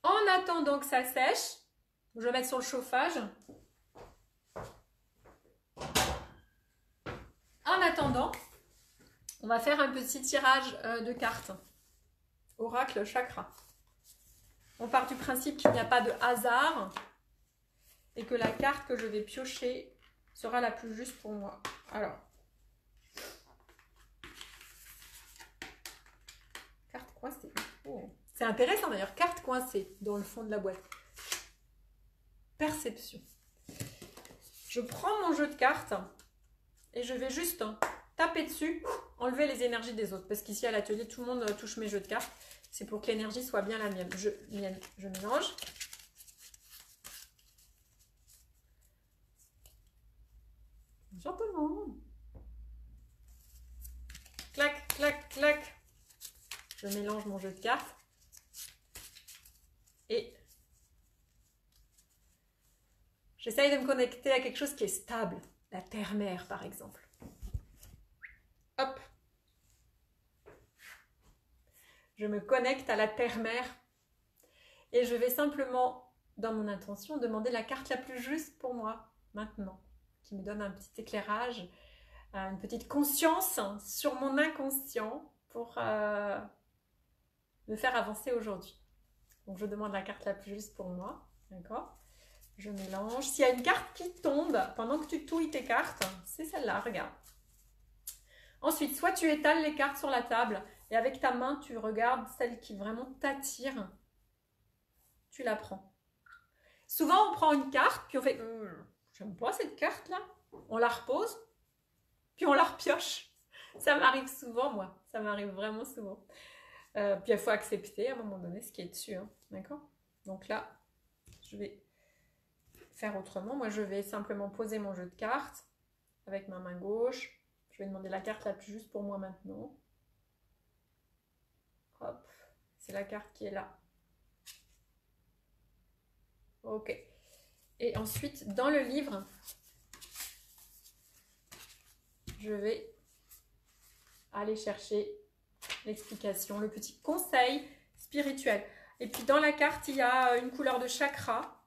En attendant que ça sèche, je vais mettre sur le chauffage. En attendant, on va faire un petit tirage de cartes. Oracle chakra. On part du principe qu'il n'y a pas de hasard et que la carte que je vais piocher sera la plus juste pour moi. Alors, carte coincée. Oh. C'est intéressant d'ailleurs, carte coincée dans le fond de la boîte. Perception. Je prends mon jeu de cartes et je vais juste taper dessus, enlever les énergies des autres. Parce qu'ici à l'atelier, tout le monde touche mes jeux de cartes. C'est pour que l'énergie soit bien la mienne. Je mélange. Bonjour tout le monde. Clac, clac, clac. Je mélange mon jeu de cartes. Et j'essaye de me connecter à quelque chose qui est stable. La terre-mère, par exemple. Hop. Je me connecte à la terre-mère. Et je vais simplement, dans mon intention, demander la carte la plus juste pour moi, maintenant. Qui me donne un petit éclairage, une petite conscience sur mon inconscient pour me faire avancer aujourd'hui. Donc je demande la carte la plus juste pour moi, d'accord? Je mélange. S'il y a une carte qui tombe pendant que tu touilles tes cartes, c'est celle-là, regarde. Ensuite, soit tu étales les cartes sur la table et avec ta main, tu regardes celle qui vraiment t'attire, tu la prends. Souvent, on prend une carte, puis on fait j'aime pas cette carte-là. On la repose, puis on la repioche. Ça m'arrive souvent, moi. Ça m'arrive vraiment souvent. Puis il faut accepter à un moment donné ce qui est dessus, hein, d'accord? Donc là, je vais faire autrement. Moi, je vais simplement poser mon jeu de cartes avec ma main gauche. Je vais demander la carte la plus juste pour moi maintenant. Hop, c'est la carte qui est là. Ok. Et ensuite, dans le livre, je vais aller chercher l'explication, le petit conseil spirituel. Et puis dans la carte, il y a une couleur de chakra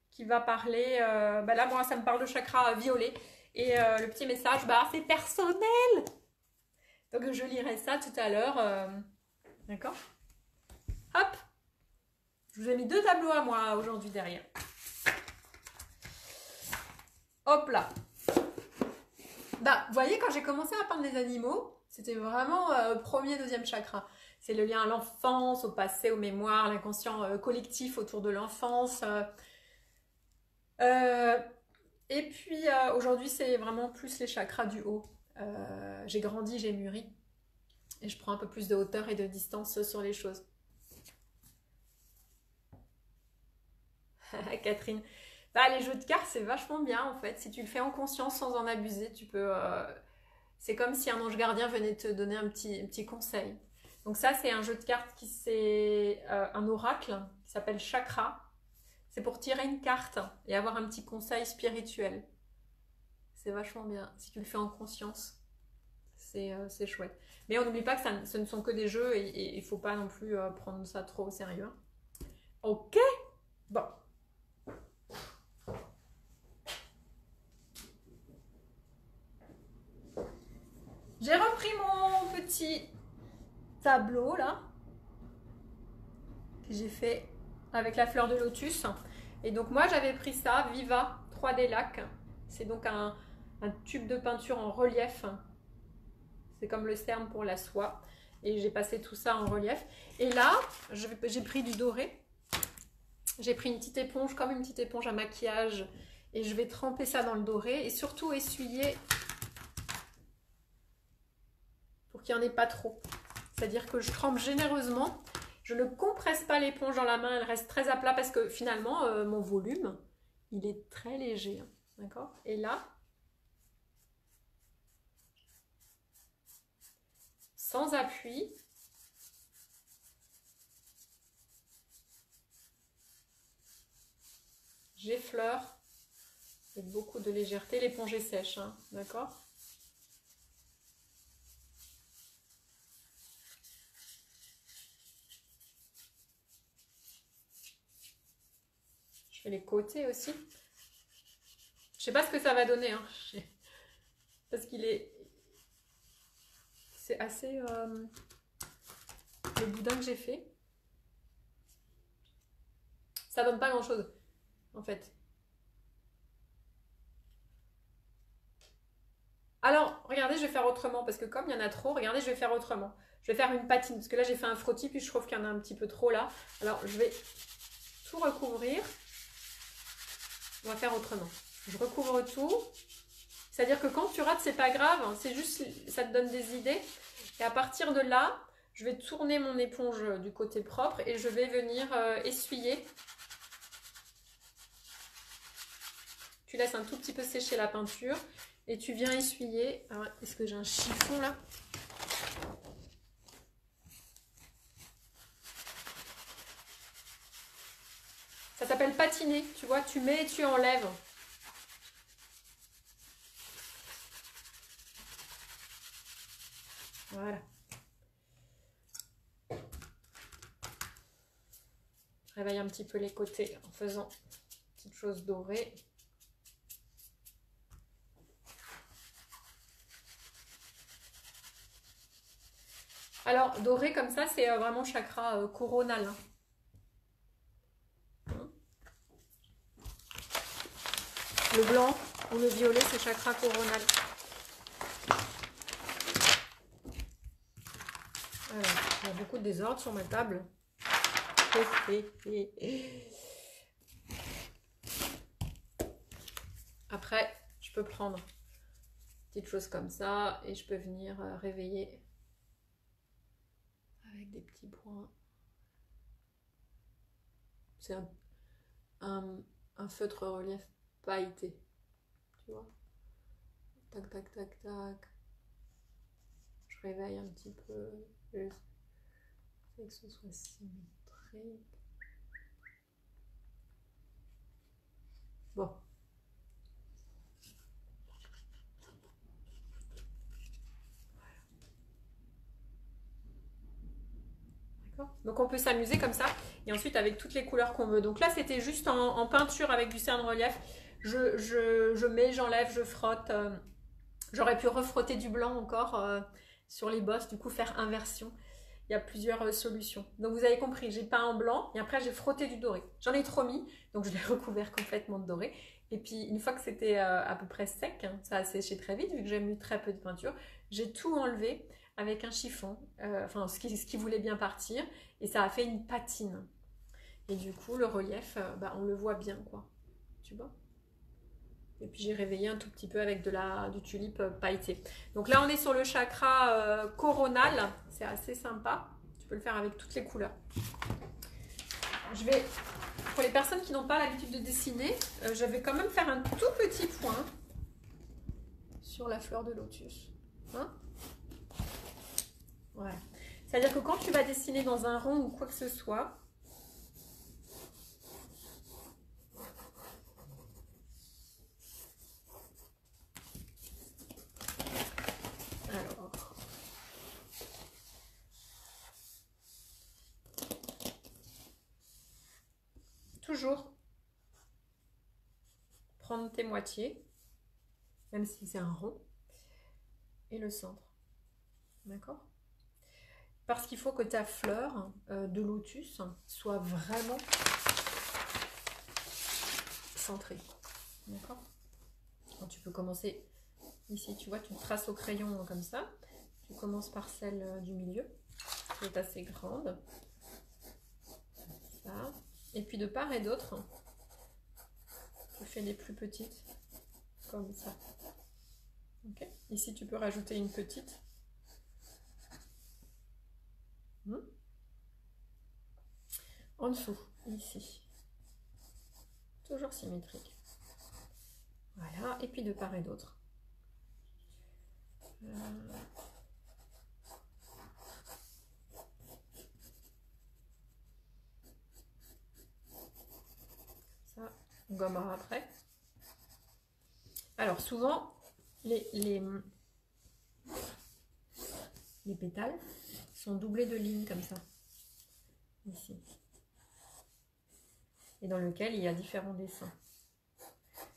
qui va parler, là moi ça me parle de chakra violet. Et le petit message, c'est personnel. Donc je lirai ça tout à l'heure. D'accord? Hop! Je vous ai mis 2 tableaux à moi aujourd'hui derrière. Hop là! Vous voyez, quand j'ai commencé à peindre les animaux, c'était vraiment premier, deuxième chakra. C'est le lien à l'enfance, au passé, aux mémoires, l'inconscient collectif autour de l'enfance. Et puis aujourd'hui, c'est vraiment plus les chakras du haut. J'ai grandi, j'ai mûri. Et je prends un peu plus de hauteur et de distance sur les choses. Catherine. Les jeux de cartes, c'est vachement bien en fait. Si tu le fais en conscience sans en abuser, tu peux... c'est comme si un ange gardien venait te donner un petit conseil. Donc ça, c'est un jeu de cartes qui c'est un oracle qui s'appelle Chakra. C'est pour tirer une carte et avoir un petit conseil spirituel. C'est vachement bien. Si tu le fais en conscience, c'est chouette. Mais on n'oublie pas que ce ne sont que des jeux et il ne faut pas non plus prendre ça trop au sérieux. Ok. Bon. J'ai repris mon petit tableau là que j'ai fait avec la fleur de lotus. Et donc moi j'avais pris ça, Viva 3D Lac. C'est donc un tube de peinture en relief. C'est comme le cerne pour la soie. Et j'ai passé tout ça en relief. Et là, j'ai pris du doré. J'ai pris une petite éponge, comme une petite éponge à maquillage. Et je vais tremper ça dans le doré. Et surtout essuyer pour qu'il n'y en ait pas trop. C'est-à-dire que je trempe généreusement. Je ne compresse pas l'éponge dans la main. Elle reste très à plat parce que finalement, mon volume, il est très léger. Hein, d'accord? Et là, sans appui, j'effleure avec beaucoup de légèreté. L'éponge est sèche, hein, d'accord? Je fais les côtés aussi. Je sais pas ce que ça va donner, hein, parce qu'il est... C'est assez... le boudin que j'ai fait. Ça donne pas grand chose, en fait. Alors, regardez, je vais faire autrement, parce que comme il y en a trop, regardez, je vais faire autrement. Je vais faire une patine, parce que là, j'ai fait un frottis, puis je trouve qu'il y en a un petit peu trop là. Alors, je vais tout recouvrir. On va faire autrement. Je recouvre tout. C'est-à-dire que quand tu rates, c'est pas grave, hein, c'est juste, ça te donne des idées. Et à partir de là, je vais tourner mon éponge du côté propre et je vais venir essuyer. Tu laisses un tout petit peu sécher la peinture et tu viens essuyer. Alors, est-ce que j'ai un chiffon là? Ça s'appelle patiner, tu vois, tu mets et tu enlèves. Voilà. Je réveille un petit peu les côtés en faisant une petite chose dorée. Alors, doré comme ça, c'est vraiment chakra coronal. Hein. Le blanc ou le violet, c'est chakra coronal. Alors, il y a beaucoup de désordre sur ma table. Après, je peux prendre une petite chose comme ça et je peux venir réveiller avec des petits points. C'est un feutre relief pailleté, tu vois. Tac, tac, tac, tac. Je réveille un petit peu. J'essaie que ce soit symétrique. Bon. Donc on peut s'amuser comme ça et ensuite avec toutes les couleurs qu'on veut. Donc là c'était juste en peinture avec du cerne relief. Je mets, j'enlève, je frotte. J'aurais pu refrotter du blanc encore sur les bosses, du coup faire inversion. Il y a plusieurs solutions. Donc vous avez compris, j'ai peint en blanc et après j'ai frotté du doré. J'en ai trop mis, donc je l'ai recouvert complètement de doré. Et puis une fois que c'était à peu près sec, hein, ça a séché très vite vu que j'ai mis très peu de peinture, j'ai tout enlevé avec un chiffon, enfin ce qui voulait bien partir, et ça a fait une patine. Et du coup le relief, on le voit bien quoi, tu vois. Et puis j'ai réveillé un tout petit peu avec du tulipe pailleté. Donc là on est sur le chakra coronal, c'est assez sympa. Tu peux le faire avec toutes les couleurs. Je vais, pour les personnes qui n'ont pas l'habitude de dessiner, je vais quand même faire un tout petit point sur la fleur de lotus. Hein? Ouais. C'est-à-dire que quand tu vas dessiner dans un rond ou quoi que ce soit, alors, toujours prendre tes moitiés, même si c'est un rond, et le centre. D'accord? Parce qu'il faut que ta fleur de lotus soit vraiment centrée. D'accord? Tu peux commencer ici, tu vois, tu traces au crayon comme ça. Tu commences par celle du milieu, qui est assez grande. Ça. Et puis de part et d'autre, tu fais les plus petites, comme ça. Okay. Ici, tu peux rajouter une petite. En dessous, ici. Toujours symétrique. Voilà, et puis de part et d'autre. Ça, on gommera après. Alors souvent, les pétales sont doublés de lignes comme ça. Ici. Et dans lequel il y a différents dessins.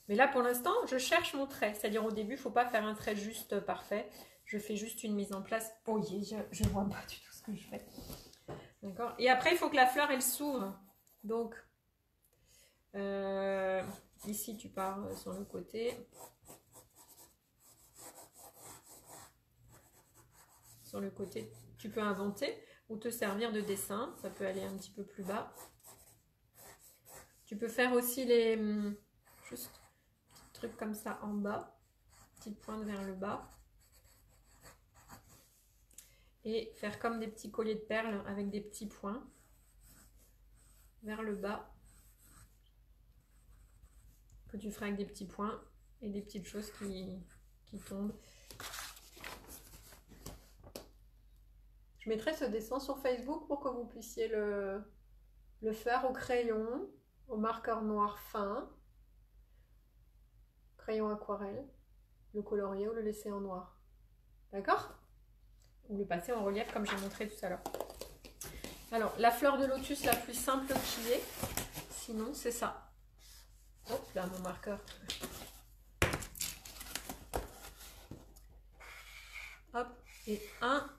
Mais là, pour l'instant, je cherche mon trait. C'est-à-dire, au début, il ne faut pas faire un trait juste parfait. Je fais juste une mise en place. Oh, je ne vois pas du tout ce que je fais. D'accord. Et après, il faut que la fleur, elle s'ouvre. Donc, ici, tu pars sur le côté. Sur le côté, tu peux inventer ou te servir de dessin. Ça peut aller un petit peu plus bas. Tu peux faire aussi les... juste trucs comme ça en bas, petite pointe vers le bas, et faire comme des petits colliers de perles avec des petits points vers le bas, que tu feras avec des petits points et des petites choses qui tombent. Je mettrai ce dessin sur Facebook pour que vous puissiez le faire au crayon, au marqueur noir fin, crayon aquarelle, le colorier ou le laisser en noir. D'accord? Ou le passer en relief comme j'ai montré tout à l'heure. Alors, la fleur de lotus la plus simple qui est, sinon c'est ça. Hop là, mon marqueur. Hop, et 1,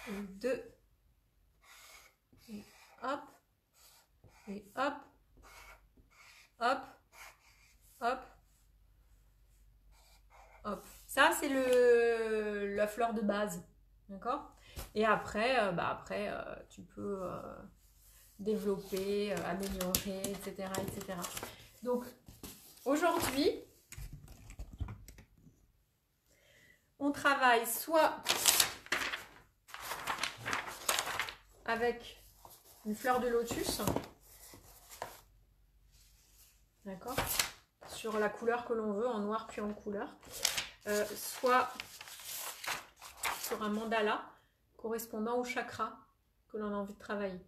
et 2, et hop, et hop, hop, hop, hop. Ça, c'est la fleur de base. D'accord? Et après, tu peux développer, améliorer, etc., etc. Donc, aujourd'hui, on travaille soit avec une fleur de lotus. D'accord? Sur la couleur que l'on veut, en noir puis en couleur. Soit sur un mandala correspondant au chakra que l'on a envie de travailler.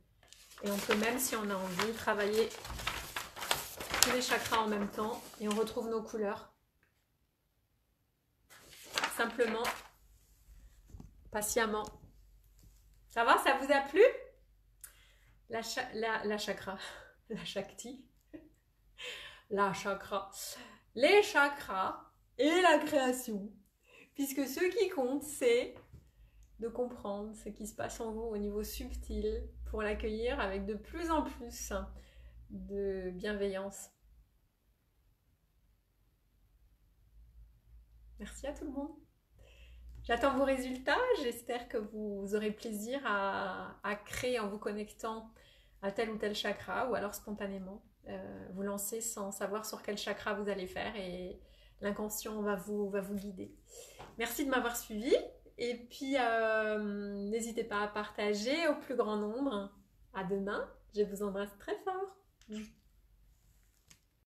Et on peut même, si on a envie, travailler tous les chakras en même temps et on retrouve nos couleurs. Simplement, patiemment. Ça va? Ça vous a plu? La chakra, la shakti, la chakra, les chakras et la création. Puisque ce qui compte, c'est de comprendre ce qui se passe en vous au niveau subtil pour l'accueillir avec de plus en plus de bienveillance. Merci à tout le monde. J'attends vos résultats. J'espère que vous aurez plaisir à créer en vous connectant à tel ou tel chakra ou alors spontanément. Vous lancer sans savoir sur quel chakra vous allez faire et l'inconscient va vous guider. Merci de m'avoir suivi et puis n'hésitez pas à partager au plus grand nombre. À demain, je vous embrasse très fort.